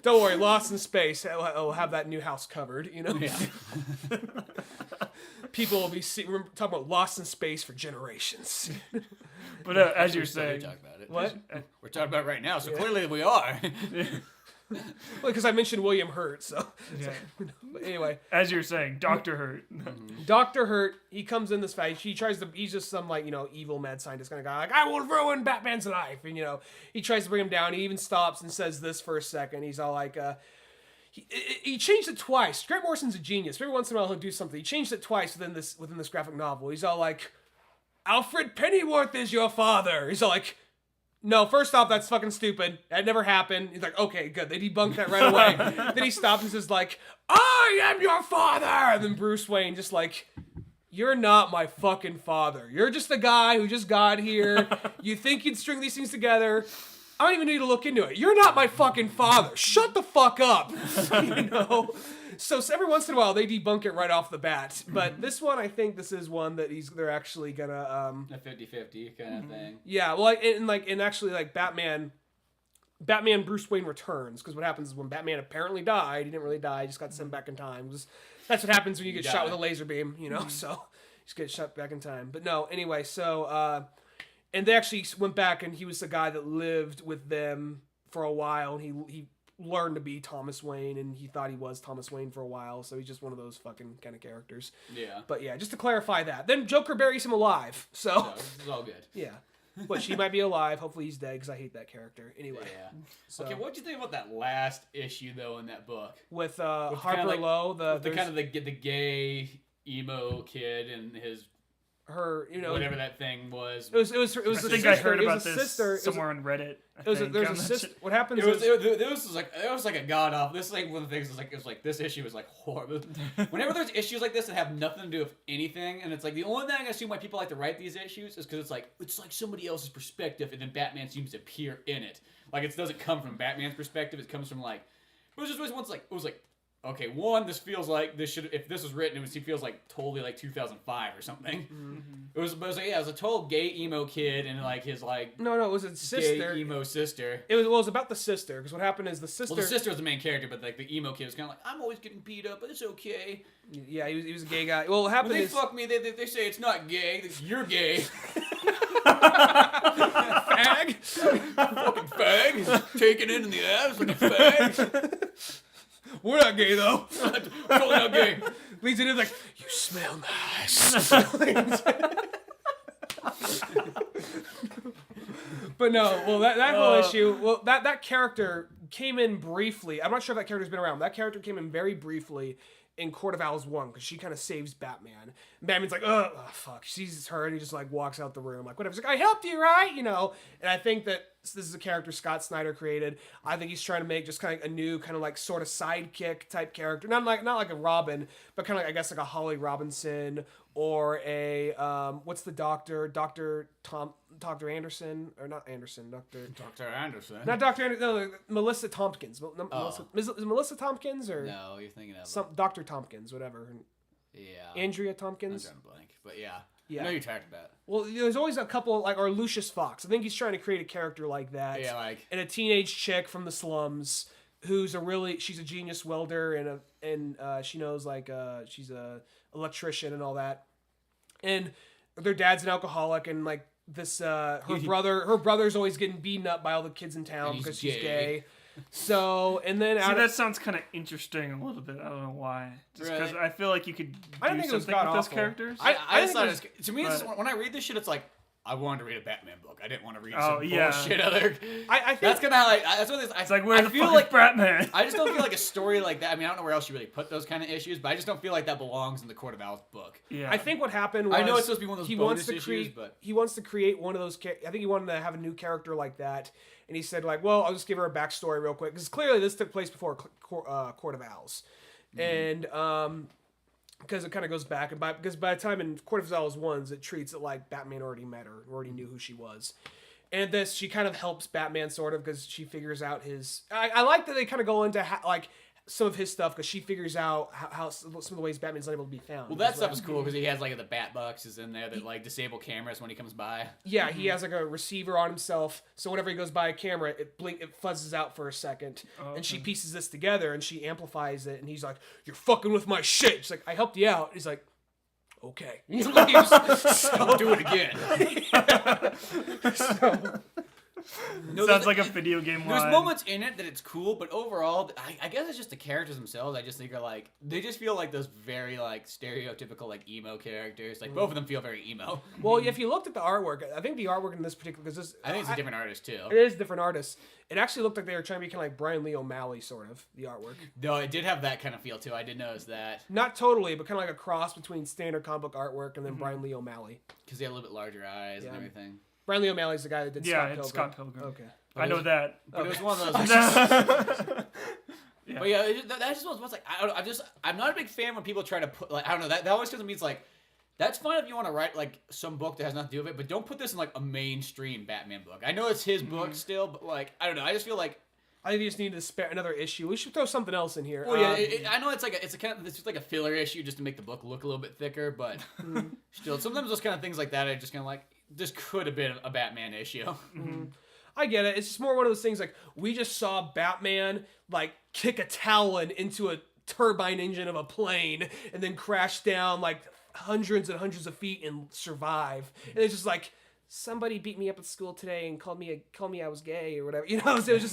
Don't worry, Lost in Space. He'll have that new house covered, you know? Yeah. People will be talking about Lost in Space for generations. But as you're We're saying, talking about it. What? We're talking about it right now, so clearly we are. Well, because I mentioned William Hurt, so. yeah. But anyway. As you're saying, Dr. Hurt. Dr. Hurt, he comes in this fight. He's just some, like, evil mad scientist kind of guy. Like, I will ruin Batman's life. And, he tries to bring him down. He even stops and says this for a second. He's all like, he changed it twice. Grant Morrison's a genius. Every once in a while he'll do something. He changed it twice within this graphic novel. He's all like, Alfred Pennyworth is your father. He's all like, no, first off, that's fucking stupid. That never happened. He's like, okay, good. They debunked that right away. Then he stops and says like, I am your father. And then Bruce Wayne just like, you're not my fucking father. You're just a guy who just got here. You think you'd string these things together. I don't even need to look into it. You're not my fucking father. Shut the fuck up. So every once in a while they debunk it right off the bat. But this one, I think this is one that they're actually gonna a 50-50 kind of thing. Yeah, well, and actually Batman Bruce Wayne Returns, because what happens is when Batman apparently died, he didn't really die, he just got sent back in time. That's what happens when you get shot with a laser beam, so you just get shot back in time. But no, anyway, so and they actually went back, and he was the guy that lived with them for a while, and he learned to be Thomas Wayne, and he thought he was Thomas Wayne for a while, so he's just one of those fucking kind of characters. Yeah. But yeah, just to clarify that. Then Joker buries him alive, so It's all good. yeah. But she might be alive. Hopefully he's dead, because I hate that character. Anyway. Yeah. So, Okay, what'd you think about that last issue, though, in that book? with With Harper like, Lowe, the kind of the gay emo kid and his her, whatever that thing was. It was I a think sister. I heard It about was a this sister. somewhere on Reddit. There's a sister. What happens It was is like a god off. This is like one of the things. It was like this issue was like horrible. Whenever there's issues like this that have nothing to do with anything, and it's like the only thing I assume why people like to write these issues is because it's like somebody else's perspective, and then Batman seems to appear in it. Like it doesn't come from Batman's perspective. It comes from like it was just always once like it was like. Okay, one, this feels like this should, if this was written, it feels like totally like 2005 or something. Mm-hmm. It was like, yeah, it was a total gay emo kid and like his like no, it was a sister. Gay emo sister. It was about the sister, because what happened is the sister. Well, the sister was the main character, but like the emo kid was kind of like, I'm always getting beat up, but it's okay. Yeah, he was a gay guy. Well, what happened when they is fuck me, they say it's not gay. You're gay. fag. Fucking fag. Taking it in the ass like a fag. We're not gay though. Totally not gay. Leads it in like, you smell nice. But no, well that whole issue, well that character came in briefly. I'm not sure if that character's been around. That character came in very briefly in Court of Owls 1 because she kind of saves Batman. And Batman's like, oh fuck, she sees her and he just like walks out the room like whatever. He's like, I helped you, right? You know. And I think that this is a character Scott Snyder created. I think he's trying to make just kind of a new kind of like sort of sidekick type character, not like a Robin, but kind of like I guess like a Holly Robinson or a what's the doctor, Dr. Anderson or not Anderson, Dr. Anderson. Not Dr. Anderson, no, Melissa Tompkins. Is it Melissa Tompkins or No, you're thinking of some Dr. Tompkins, whatever. Yeah. Andrea I'm Tompkins. drawing a blank, but yeah. Yeah. I know you're talking about. Well, there's always a couple like or Lucius Fox. I think he's trying to create a character like that. Yeah, like And a teenage chick from the slums who's she's a genius welder and she knows like she's a electrician and all that. And their dad's an alcoholic and like this her brother's always getting beaten up by all the kids in town because she's gay. So and then that sounds kind of interesting a little bit. I don't know why. Just because I feel like you could do something with those characters. I just thought to me, when I read this shit, it's like I wanted to read a Batman book. I didn't want to read some bullshit other. I think that's kind of how that's what it's like. Where the fuck is Batman? I just don't feel like a story like that. I mean, I don't know where else you really put those kind of issues, but I just don't feel like that belongs in the Court of Owls book. Yeah. I think what happened was I know it's supposed to be one of those bonus issues, but he wants to create one of those. I think he wanted to have a new character like that, and he said like, well, I'll just give her a backstory real quick because clearly this took place before Court of Owls, and because it kind of goes back, and because by the time in Court of Owls 1, it treats it like Batman already met her, already knew who she was. And this, she kind of helps Batman sort of because she figures out his... I like that they kind of go into like some of his stuff because she figures out how some of the ways Batman's unable to be found. Well, that stuff is cool because he has like the bat boxes in there that like disable cameras when he comes by. Yeah, he has like a receiver on himself, so whenever he goes by a camera, it fuzzes out for a second, and she pieces this together and she amplifies it, and he's like, "You're fucking with my shit." She's like, "I helped you out." He's like, "Okay." Don't do it again. Sounds like a video game line. There's moments in it that it's cool, but overall, I guess it's just the characters themselves. I just think are like they just feel like those very like stereotypical like emo characters. Like both of them feel very emo. Well, if you looked at the artwork, I think the artwork in this particular I think it's a different artist too. It is a different artist. It actually looked like they were trying to be kind of like Brian Lee O'Malley sort of the artwork. No, it did have that kind of feel too. I did notice that. Not totally, but kind of like a cross between standard comic book artwork and then Brian Lee O'Malley. Because he had a little bit larger eyes and everything. Brian Lee O'Malley's the guy that did Scott Pilgrim. Scott Pilgrim. Okay. I know that. But it was one of those. Yeah. But yeah, that just was like I'm not a big fan when people try to put like I don't know that always means like that's fine if you want to write like some book that has nothing to do with it, but don't put this in like a mainstream Batman book. I know it's his book still, but like I don't know. I just feel like I think you just need to spare another issue. We should throw something else in here. Well, yeah, I know it's just like a filler issue just to make the book look a little bit thicker, but still, sometimes those kind of things like that are just kind of like this could have been a Batman issue. Mm-hmm. I get it. It's just more one of those things like we just saw Batman like kick a Talon into a turbine engine of a plane and then crash down like hundreds and hundreds of feet and survive. And it's just like somebody beat me up at school today and called me I was gay or whatever. You know, so it was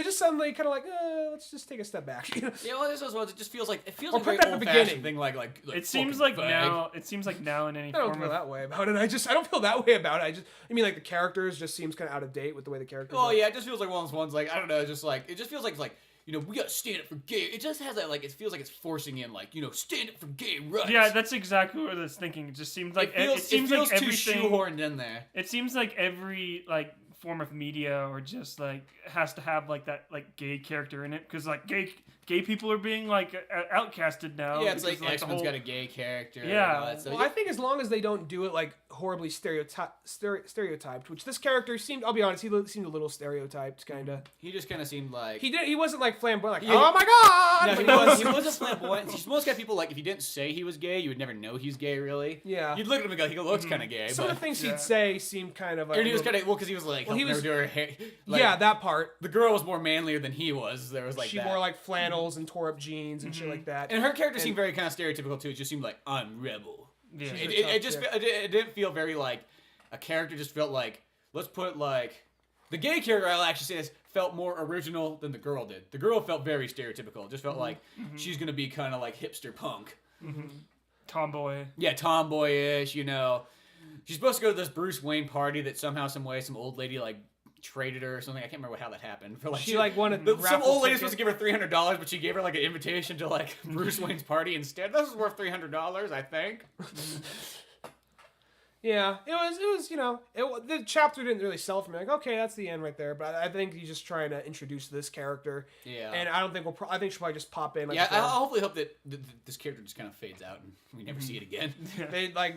just something kind of like let's just take a step back. You know? Yeah, well, this is what it just feels like. It feels or like put a that very at the old-fashioned beginning. thing. Like it seems like now. It seems like now in any I don't form feel of that way about it. I don't feel that way about it. I mean like the characters just seems kind of out of date with the way the characters. Oh yeah, it just feels like one of those ones like I don't know, it just feels like it's like. You know, we gotta stand up for gay. It just has that, like, it feels like it's forcing in, like, you know, stand up for gay rights. Yeah, that's exactly what I was thinking. It just seems like it feels like too shoehorned in there. It seems like every like form of media or just like has to have like that like gay character in it because like gay people are being like outcasted now. Yeah, it's like X-Men's got a gay character. Yeah, well, I think as long as they don't do it like horribly stereotyped, which this character seemed. I'll be honest, he seemed a little stereotyped, kind of. He just kind of seemed like he wasn't like flamboyant, like oh my god. No, he wasn't flamboyant. He's most got people like if you didn't say he was gay, you would never know he's gay. Really. Yeah. You'd look at him and go, he looks kind of gay. Some of the things he'd say seemed kind of. And he was kind of because he was like he was do her hair. Like, yeah, that part. The girl was more manlier than he was. There was like she wore like flannels and tore up jeans and shit like that. And her character seemed very kind of stereotypical too. It just seemed like I'm rebel. Yeah. It didn't feel very like a character. Just felt like let's put like The gay character, I'll actually say this, felt more original than the girl did. The girl felt very stereotypical. It just felt like she's gonna be kind of like hipster punk. Tomboy. Yeah, tomboyish, you know. She's supposed to go to this Bruce Wayne party that somehow, some way, some old lady like traded her or something. I can't remember how that happened. For like She like wanted some old lady was supposed to give her $300, but she gave her like an invitation to like Bruce Wayne's party instead. This is worth $300, I think. Yeah, it was, you know, the chapter didn't really sell for me. Like, okay, that's the end right there. But I think he's just trying to introduce this character. Yeah. And I don't think I think she'll probably just pop in. Like, Yeah, I hopefully hope that this character just kind of fades out and we never see it again.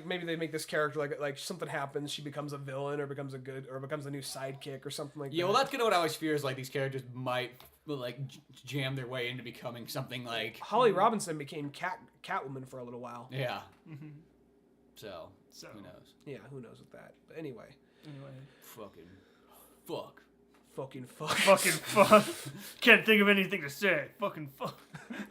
Maybe they make this character like something happens, she becomes a villain or becomes a new sidekick or something like that. Yeah, well, that's kind of what I always fear is like these characters might like jam their way into becoming something like Holly Robinson became Catwoman for a little while. Yeah. So who knows? Yeah, who knows with that. But anyway. Fucking fuck. Fucking fuck. Can't think of anything to say. Fucking fuck.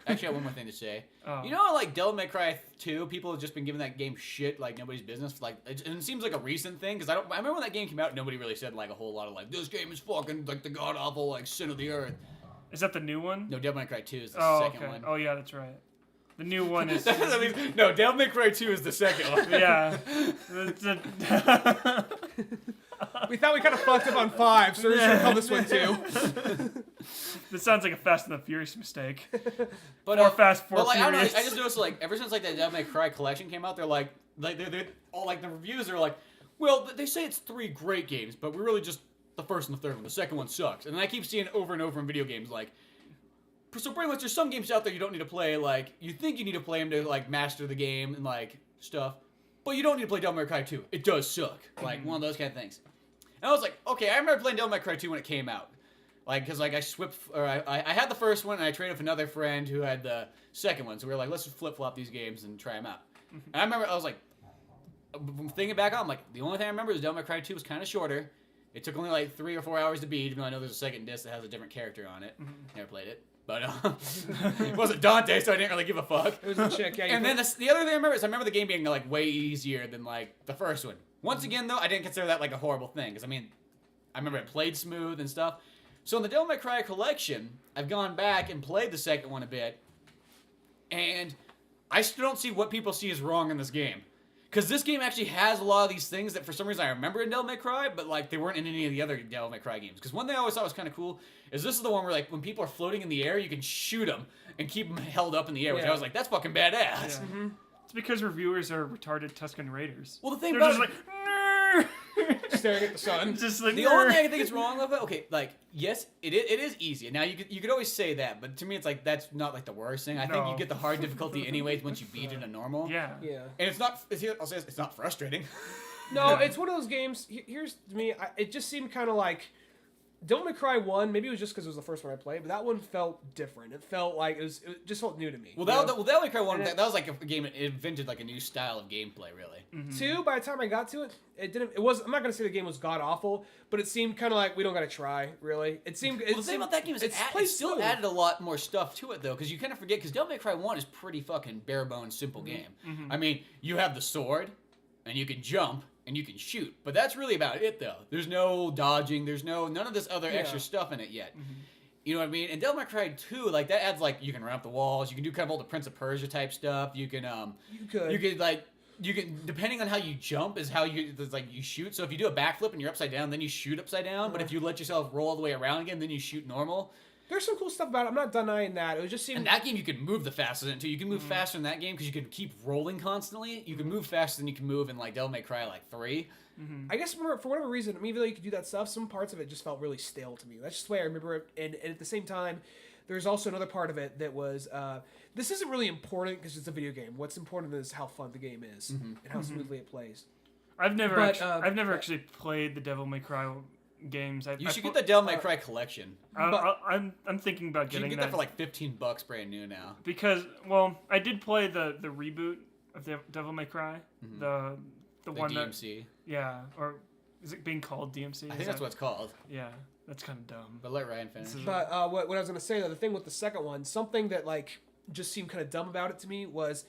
Actually, I have one more thing to say. Oh. You know, like Devil May Cry 2, people have just been giving that game shit like nobody's business. Like, it seems like a recent thing because I remember when that game came out, nobody really said like a whole lot of like this game is fucking like the god awful like sin of the earth. Is that the new one? No, Devil May Cry 2 is the second one. Oh yeah, that's right. The new one is. No, Devil May Cry 2 is the second one. Yeah. We thought we kind of fucked up on 5, so we're just gonna call this one 2. This sounds like a Fast and the Furious mistake. But or Fast Four like, Furious. I just noticed like ever since like that Devil May Cry collection came out, they're all like the reviews are like, well, they say it's 3 great games, but we're really just the first and the third one. The second one sucks, and I keep seeing it over and over in video games like. So pretty much, there's some games out there you don't need to play. Like you think you need to play them to like master the game and like stuff, but you don't need to play Devil May Cry 2. It does suck. Like one of those kind of things. And I was like, okay, I remember playing Devil May Cry 2 when it came out. Like, because like I had the first one and I traded with another friend who had the second one. So we were like, let's just flip flop these games and try them out. And I remember I was like, thinking back on, I'm like, the only thing I remember is Devil May Cry 2 was kind of shorter. It took only like 3 or 4 hours to beat, even though I know there's a second disc that has a different character on it. Never played it. But it wasn't Dante, so I didn't really give a fuck. It was a chick, yeah. And then the other thing I remember is I remember the game being like way easier than like the first one. Once again, though, I didn't consider that like a horrible thing because I mean, I remember it played smooth and stuff. So in the Devil May Cry collection, I've gone back and played the second one a bit, and I still don't see what people see as wrong in this game. Because this game actually has a lot of these things that for some reason I remember in Devil May Cry, but like they weren't in any of the other Devil May Cry games. Because one thing I always thought was kind of cool is this is the one where like when people are floating in the air, you can shoot them and keep them held up in the air, which I was like, that's fucking badass. Yeah. It's because reviewers are retarded Tuscan Raiders. Well, the thing They're about just like, staring at the sun. just like the only thing I think is wrong with it, okay, like yes, it is easy. Now you could always say that, but to me it's like that's not like the worst thing. I think you get the hard difficulty anyways once you beat it in normal. Yeah. And it's not. I'll say it's not frustrating. No, it's one of those games. Here's to me. It just seemed kind of like Devil May Cry 1. Maybe it was just because it was the first one I played, but that one felt different. It felt like it just felt new to me. Well, Devil May Cry 1, that was like a game that invented like a new style of gameplay, really. 2, by the time I got to it, it didn't. It was. I'm not gonna say the game was god awful, but it seemed kind of like we don't gotta try. Really, it seemed. Well, the thing about that game is it still added a lot more stuff to it though, because you kind of forget because Devil May Cry 1 is pretty fucking bare bones simple game. I mean, you have the sword, and you can jump. And you can shoot, but that's really about it, though. There's no dodging. There's none of this other extra stuff in it yet. You know what I mean? And Devil May Cry 2, like that adds like you can run up the walls. You can do kind of all the Prince of Persia type stuff. You can depending on how you jump is how you shoot. So if you do a backflip and you're upside down, then you shoot upside down. But if you let yourself roll all the way around again, then you shoot normal. There's some cool stuff about it. I'm not denying that. It just seemed. In that game, you can move the fastest in it too. You can move faster in that game because you can keep rolling constantly. You can move faster than you can move in like Devil May Cry like 3. I guess for whatever reason, I mean, even though you could do that stuff, some parts of it just felt really stale to me. That's just the way I remember it. And at the same time, there's also another part of it that was this isn't really important because it's a video game. What's important is how fun the game is and how smoothly it plays. I've never actually played the Devil May Cry games. You should get the Devil May Cry collection. I'm thinking about You getting can get that for like $15 brand new now. because I did play the reboot of Devil May Cry, the one DMC. or is it being called DMC? I think that's what it's called. Yeah, that's kind of dumb. But let Ryan finish. But what I was gonna say though, the thing with the second one, something that like just seemed kind of dumb about it to me was,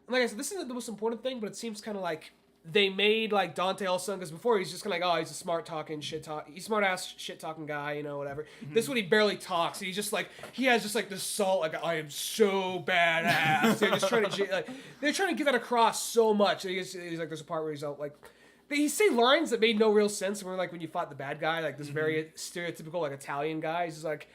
like I said, this isn't the most important thing, but it seems kind of like they made like Dante all of a sudden, because before he's just kind of like, oh, he's a smart ass shit talking guy, you know, whatever. This one he barely talks. He's just like, he has just like this salt, like, I am so badass. They're just trying to like, they're trying to get that across so much. He's like, there's a part where he's out like, he say lines that made no real sense. Where like when you fought the bad guy, like this very stereotypical like Italian guy, he's just like,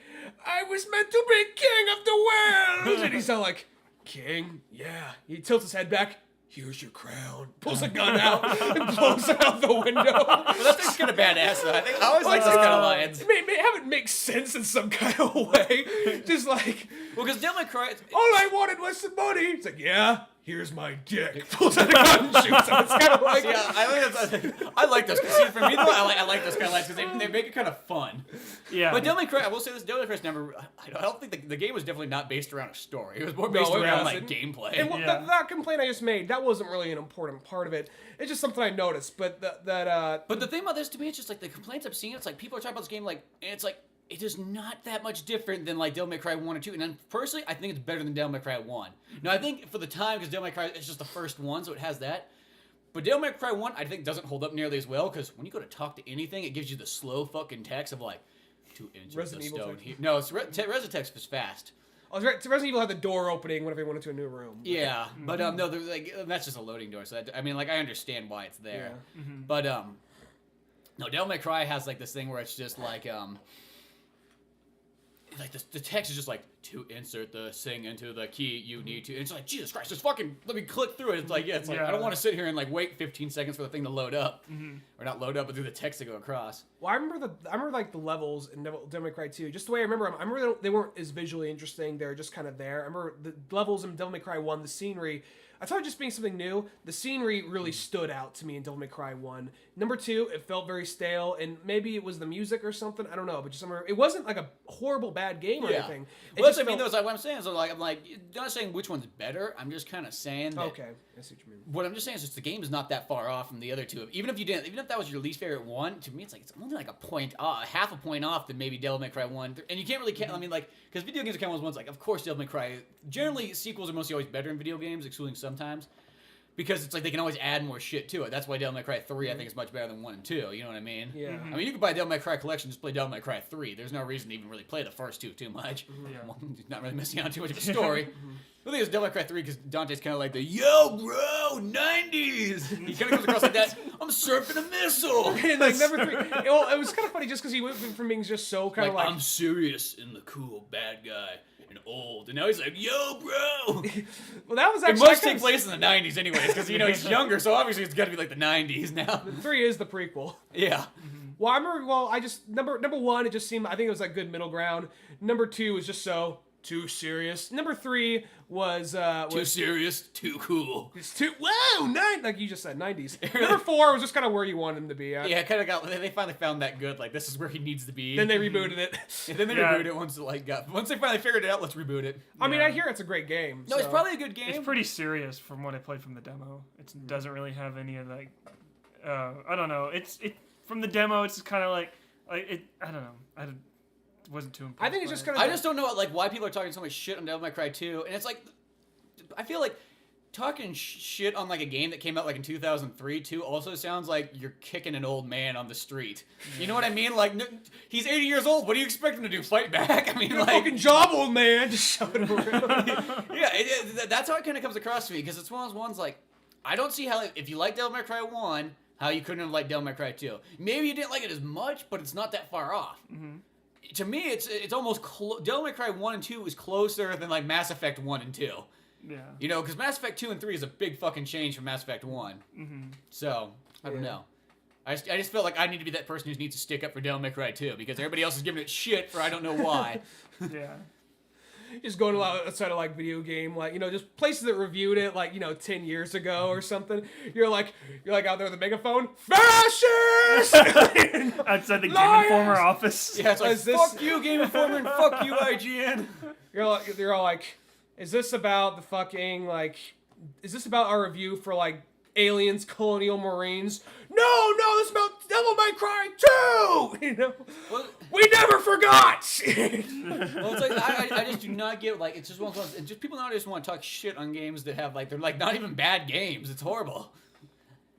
I was meant to be king of the world, and he's all like, king, yeah. He tilts his head back. Here's your crown. Pulls a gun out and blows it out the window. Well, that thing's kind of badass, though. I always like those kind of lines. Have it make sense in some kind of way. Just like, well, because Devil May Cry. All I wanted was some money. It's like, yeah, here's my dick. Pulls out a gun and shoots him. It's kind of like, yeah, I like those. See, for me though, I like those kind of lines because they make it kind of fun. Yeah. But Devil May Cry, I will say this: Devil May Cry's never. I don't think the game was definitely not based around a story. It was more based around like gameplay. And that complaint I just made, that wasn't really an important part of it. It's just something I noticed. But But the thing about this to me, it's just like the complaints I've seen. It's like people are talking about this game like, and it's like it is not that much different than like Devil May Cry 1 or 2. And then personally, I think it's better than Devil May Cry 1. Now I think for the time, because Devil May Cry is just the first one, so it has that. But Devil May Cry 1, I think doesn't hold up nearly as well because when you go to talk to anything, it gives you the slow fucking text of like 2 inches Resident of Evil stone text. here. No, it's Resident text is fast. Oh, Resident Evil had the door opening whenever you went into a new room. Yeah, but no, like that's just a loading door. So I mean, like I understand why it's there. Yeah. But no, Devil May Cry has like this thing where it's just like the text is just like to insert the thing into the key you need to. And it's like Jesus Christ, just fucking let me click through it. It's like it's like I don't want to sit here and like wait 15 seconds for the thing to load up, or not load up, but do the text to go across. Well, I remember like the levels in Devil May Cry 2. Just the way I remember them. I remember they weren't as visually interesting. They were just kind of there. I remember the levels in Devil May Cry 1, the scenery. I thought it just being something new. The scenery really stood out to me in Devil May Cry 1. Number 2, it felt very stale, and maybe it was the music or something. I don't know, but just somewhere it wasn't like a horrible bad game or anything. Well, that's what I mean. Though, is like what I'm saying is like I'm not saying which one's better. I'm just kind of saying that. Okay, I see what you mean. What I'm just saying is just the game is not that far off from the other two. Even if that was your least favorite one, to me it's only like a point off, half a point off than maybe Devil May Cry 1. And you can't really I mean, like, because video games count as ones, like, of course Devil May Cry. Generally, sequels are mostly always better in video games, excluding sometimes. Because it's like they can always add more shit to it. That's why Devil May Cry 3 I think is much better than 1 and 2. You know what I mean? Yeah. I mean, you could buy Devil May Cry Collection, just play Devil May Cry 3. There's no reason to even really play the first two too much. Yeah. Well, not really missing out on too much of a story. The thing is, Devil May Cry 3, because Dante's kind of like the, yo, bro, 90s! He kind of comes across like that, I'm surfing a missile! And like number 3, well, it was kind of funny just because he went from being just so kind of like... I'm serious and the cool bad guy. And old, and now he's like, "Yo, bro." Well, that was it actually. must take place in the '90s, anyways, because he's younger, so obviously it's got to be like the '90s now. 3 is the prequel. Yeah. Well, I remember. Well, I just number 1. It just seemed. I think it was like good middle ground. Number 2 was just so too serious. Number 3 was too serious, too cool. It's too like you just said, 90s. Number 4 was just kind of where you wanted him to be at. Yeah, kind of got. They finally found that good. Like this is where he needs to be. Then they rebooted it. And then they rebooted it once they finally figured it out. Let's reboot it. I mean, I hear it's a great game. No, it's probably a good game. It's pretty serious from what I played from the demo. It doesn't really have any of like, I don't know. It from the demo. It's kind of like it. I don't know. I wasn't too impressed. I think it's just kind of. I just don't know like why people are talking so much shit on Devil May Cry 2, and it's like, I feel like talking shit on like a game that came out like in 2003 too also sounds like you're kicking an old man on the street. You know what I mean? Like he's 80 years old. What do you expect him to do? Fight back? I mean, Your like fucking job, old man. Just shove it around. Yeah, that's how it kind of comes across to me because it's one of those ones like I don't see how if you like Devil May Cry 1, how you couldn't have liked Devil May Cry 2. Maybe you didn't like it as much, but it's not that far off. To me, it's almost Devil May Cry 1 and 2 is closer than like Mass Effect 1 and 2. Yeah. You know, because Mass Effect 2 and 3 is a big fucking change from Mass Effect 1. So, I don't know. I just felt like I need to be that person who needs to stick up for Devil May Cry 2 because everybody else is giving it shit for I don't know why. Yeah. Just going outside of like video game, like just places that reviewed it like 10 years ago or something. You're like out there with a megaphone, fascist! Outside the Game Informer office. Yeah, it's like fuck you, Game Informer, and fuck you, IGN. You're all like, is this about the fucking like? Is this about our review for like Aliens, Colonial Marines? No, this is about Devil May Cry 2! Well, we never forgot! Well, it's like, I just do not get, like, it's just one of those, and just people nowadays want to talk shit on games that have, like, they're, like, not even bad games. It's horrible.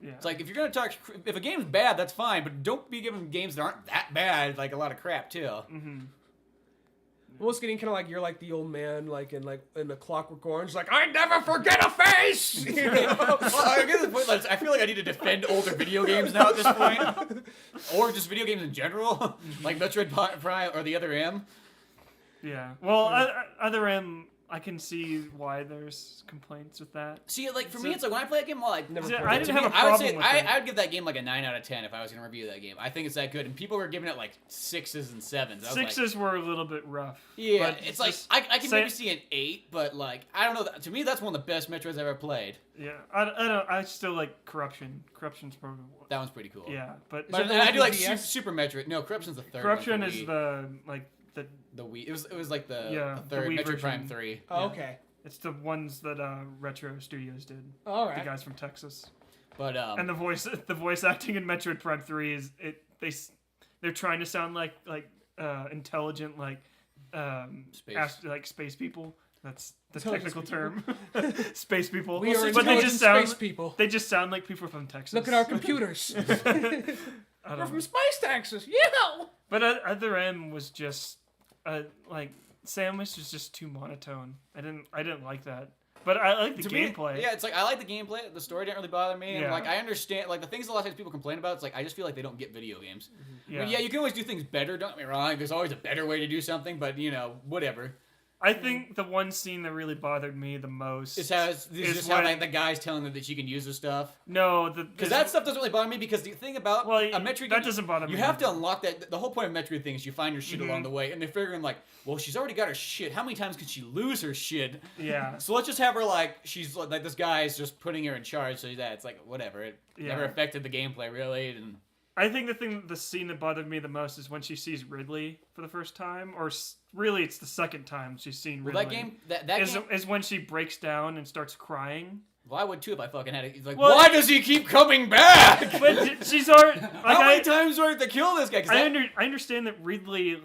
Yeah. It's like if you're gonna talk, if a game's bad, that's fine, but don't be giving games that aren't that bad like a lot of crap too. Mm-hmm. Almost getting kind of like you're like the old man like in the Clockwork Orange, like I never forget a face. You know? Well, I get the point. Like, I feel like I need to defend older video games now at this point, or just video games in general, like Metroid Prime or the Other M. Yeah. Well, Other M, I can see why there's complaints with that. See, like for me, it's like when I play a game, well, like Never Yeah, played I it. didn't to have me, a problem I would say with it. I would give that game like a 9 out of 10 if I was gonna review that game. I think it's that good, and people were giving it like 6s and 7s. I was Sixes were a little bit rough. yeah, but it's like just I can say- maybe see an 8, but like I don't know. To me, that's one of the best Metroids I've ever played. Yeah, I don't. I still like Corruption. Corruption's probably That one's pretty cool. yeah, but But that the I one do for like DS? Super Metroid. No, Corruption's the third. Corruption one for is Wii. the The Wii. It was like the Yeah, the third Wii Metroid Prime version. 3. Oh, Yeah. okay. it's the ones that Retro Studios did. All The right. guys from Texas. But And the voice acting in Metroid Prime 3 is they're trying to sound like intelligent Space. like space people. That's the Intelligent technical space term. Space people. We are but they intelligent just sound space people. they just sound like people from Texas. Look at our computers. I don't We're know. from Space Texas. Yeah. But Other M was just like Samus was just too monotone. I didn't like that. But I like the to me, gameplay. yeah, it's like I like the gameplay. The story didn't really bother me. And Yeah. like I understand, like the things a lot of times people complain about. It's like I just feel like they don't get video games. Yeah. I mean, yeah, you can always do things better. Don't get me wrong. There's always a better way to do something, but you know, whatever. I think the one scene that really bothered me the most It's how it's is just how when- like, the guy's telling her that she can use the stuff. no, Because that stuff doesn't really bother me. Because the thing about well, a Metroid that game, doesn't bother me. you have to unlock that. The whole point of Metroid thing is you find your shit Mhm. along the way, and they're figuring like, well, she's already got her shit. How many times can she lose her shit? Yeah. So let's just have her like she's like this guy is just putting her in charge. So that it's like whatever. It Yeah. never affected the gameplay really. And I think the scene that bothered me the most is when she sees Ridley for the first time, or really it's the second time she's seen well, Ridley. that game that is, game. is when she breaks down and starts crying. Well, I would too if I fucking had it. It's like, Well, why does he keep coming back? But she's already like How many times do I have to kill this guy? 'Cause I understand that Ridley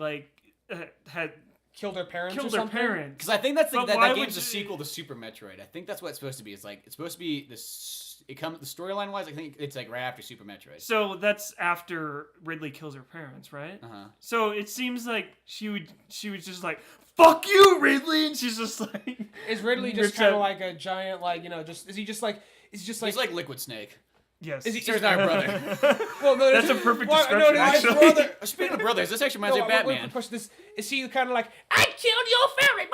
had Killed their parents killed or her something? parents. Because I think that's But that why game's would a you- sequel to Super Metroid. I think that's what it's supposed to be. It's like it's supposed to be this. It comes the storyline wise. I think it's like right after Super Metroid. So that's after Ridley kills her parents, right? Uh-huh. So it seems like she was just like, "Fuck you, Ridley," and she's just like, Is Ridley just rips kind of out- like a giant, like, just, is he just like, He's like Liquid Snake. yes. Is he- Sorry, not her brother. well, no, That's a perfect well, description, no, actually. brother. Speaking of brothers, this actually reminds me of Batman. Question this: is he kind of like, I killed your family?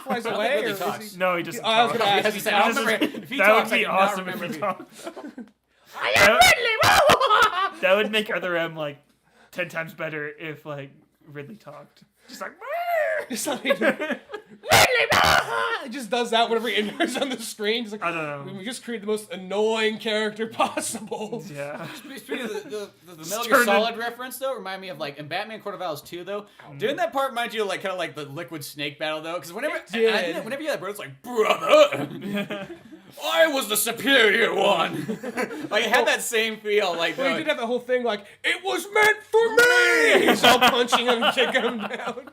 Flies I don't away, think or Ridley is talks. he? No, he doesn't. I was talk. gonna ask. As he said, I don't remember if he that talks. would be I do not awesome if remember he talked. I am Ridley. That would make Other M like 10 times better if like Ridley talked. Just like, It's like, Ridley. It just does that whenever he enters on the screen. It's like, I don't know. we just created the most annoying character possible. Yeah. Speaking of the Metal Turn Gear it- Solid reference, though, remind me of like in Batman Court of Owls 2, though. Didn't that part remind you of like kind of like the Liquid Snake battle, though? Because whenever It did. I think that whenever you had that brother, it's like brother, I was the superior one. Like it had that same feel. Like Well, he did have the whole thing like, it was meant for me! He's all punching him and kicking him down.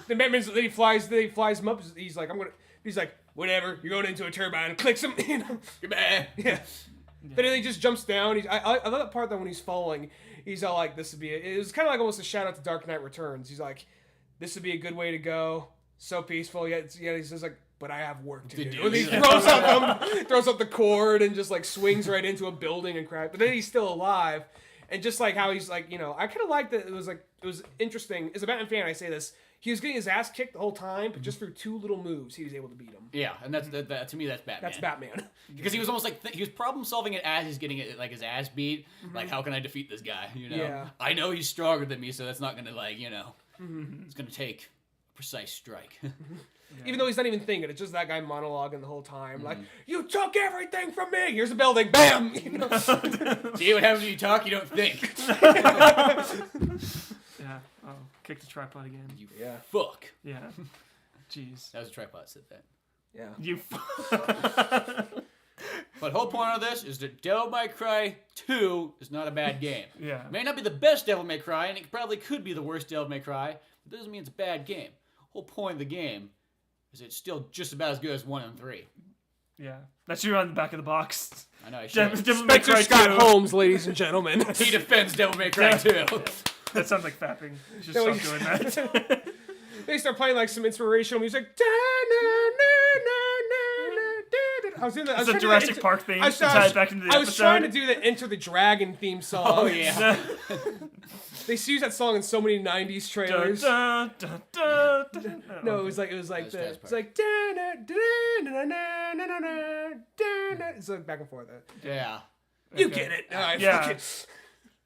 Then Batman's, then he flies him up. He's like, whatever, you're going into a turbine, and clicks him, goodbye. Yeah. But then he just jumps down. I love that part though when he's falling. He's all like, this would be, it was kind of like almost a shout out to Dark Knight Returns. He's like, this would be a good way to go. So peaceful. Yet he's just like, but I have work to do. And he throws out the cord and just like swings right into a building and crap. But then he's still alive. And just like how he's like, I kind of like that. It was interesting. As a Batman fan, I say this. He was getting his ass kicked the whole time, but just through 2 little moves, he was able to beat him. Yeah, and that's that to me that's Batman. That's Batman. Because he was almost like he was problem solving it as he's getting it like his ass beat. Like how can I defeat this guy? Yeah. I know he's stronger than me, so that's not gonna like it's gonna take a precise strike. Even though he's not even thinking, it's just that guy monologuing the whole time. Like, you took everything from me! Here's a building, bam! See what happens when you talk, you don't think. Yeah. Oh, kick the tripod again. You Yeah. fuck. Yeah. Jeez. That was a tripod that said that. Yeah. You. But whole point of this is that Devil May Cry 2 is not a bad game. Yeah. It may not be the best Devil May Cry, and it probably could be the worst Devil May Cry, but that doesn't mean it's a bad game. Whole point of the game is it's still just about as good as 1 and 3. Yeah. That's you on the back of the box. I know. I should. Devil May Spencer Cry Scott 2. Holmes, ladies and gentlemen. He defends Devil May Cry 2. That sounds like fapping. You should No, stop doing that. They start playing like some inspirational music. I was in the. It's a Jurassic Park theme. I to tie it back into the was episode. trying to do the Enter the Dragon theme song. Oh yeah. They use that song in so many '90s trailers. Dun, dun, dun, dun, dun. No, it was like That's the. Jurassic It's like. It's like back and forth. Yeah. You Okay. get it. All right, Yeah. fuck it.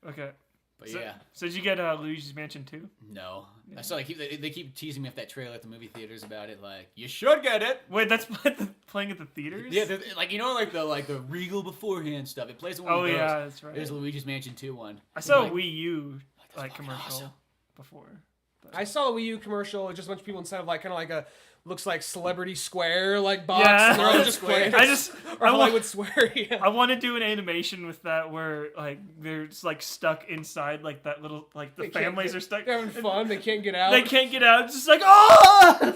Okay. But So, yeah. so did you get Luigi's Mansion 2? No. I saw they keep teasing me with that trailer at the movie theaters about it. Like, you should get it. Wait, that's playing at the theaters? Yeah, like the Regal beforehand stuff. It plays one Oh of those. yeah, that's right. There's Luigi's Mansion 2 one. I saw Like, a Wii U fucking commercial awesome. before. I saw a Wii U commercial. Just a bunch of people inside of like kind of like a looks like Celebrity Square like box. Yeah. And they're all just playing. I just or I want Hollywood Square. Yeah. I want to do an animation with that where like they're just like stuck inside like that little like the They can't families get- are stuck. They're having fun. They can't get out. They can't get out. It's just like, oh,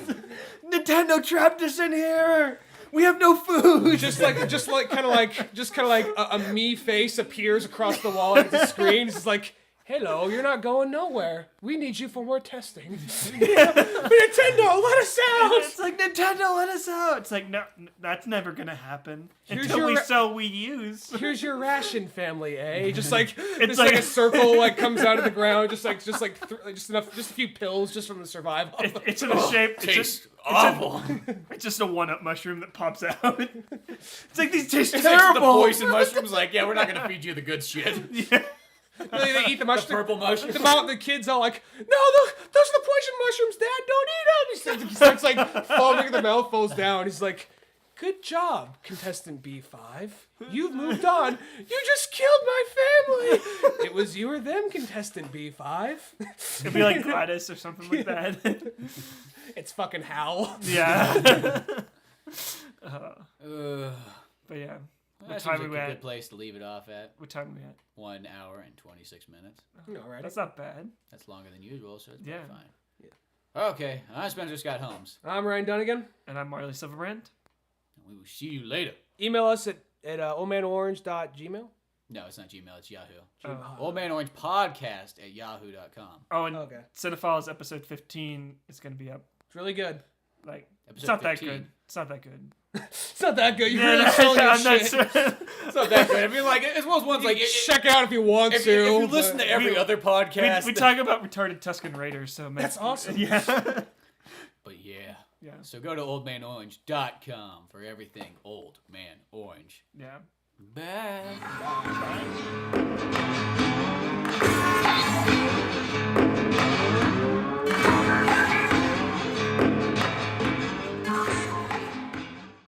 Nintendo trapped us in here. We have no food. Just kind of like a me face appears across the wall at the screen. It's just like, hello, you're not going nowhere. We need you for more testing. Nintendo, let us out. It's like, Nintendo, let us out. It's like, no, that's never gonna happen Here's until your we ra- sell Wii U's. Here's your ration, family, eh? Just like It's like like- a circle like comes out of the ground, just a few pills just from the survival. It's in the shape. Tastes awful. It's just a one-up mushroom that pops out. It's like these taste The terrible. poison mushrooms. Like, yeah, we're not gonna feed you the good shit. Yeah. They eat the mushroom. Purple mushrooms. The kids all like, no, those are the poison mushrooms, Dad. Don't eat them. He starts like foaming at the mouth, falls down. He's like, good job, contestant B5. You've moved on. You just killed my family. It was you or them, contestant B5. It'd be like Gladys or something like that. It's fucking Hal. Yeah. But yeah. That time seems we like a at? good place to leave it off at. What time are we at? 1 hour and 26 minutes. Alright. That's not bad. That's longer than usual, so it's Yeah. pretty fine. Yeah. Okay, I'm Spencer Scott Holmes. I'm Ryan Dunigan. And I'm Marley Silverbrand. And we will see you later. Email us at omanorange.gmail. No, it's not Gmail, it's Yahoo. Oh. Old Man Orange Podcast at yahoo.com. Oh, and Okay. Cinephiles episode 15 is going to be up. It's really good. Like, it's Episode not 15. that good. It's not that good. It's not that good. You're Yeah, really selling your I'm not shit. It's not that good. I mean, like, it's one of those ones, like, Check out if you want if to. you listen to every we- other podcast. we talk about retarded Tuscan Raiders, so That's awesome. Yeah. But yeah. Yeah. So go to oldmanorange.com for everything Old Man Orange. Yeah. Bye. Bye.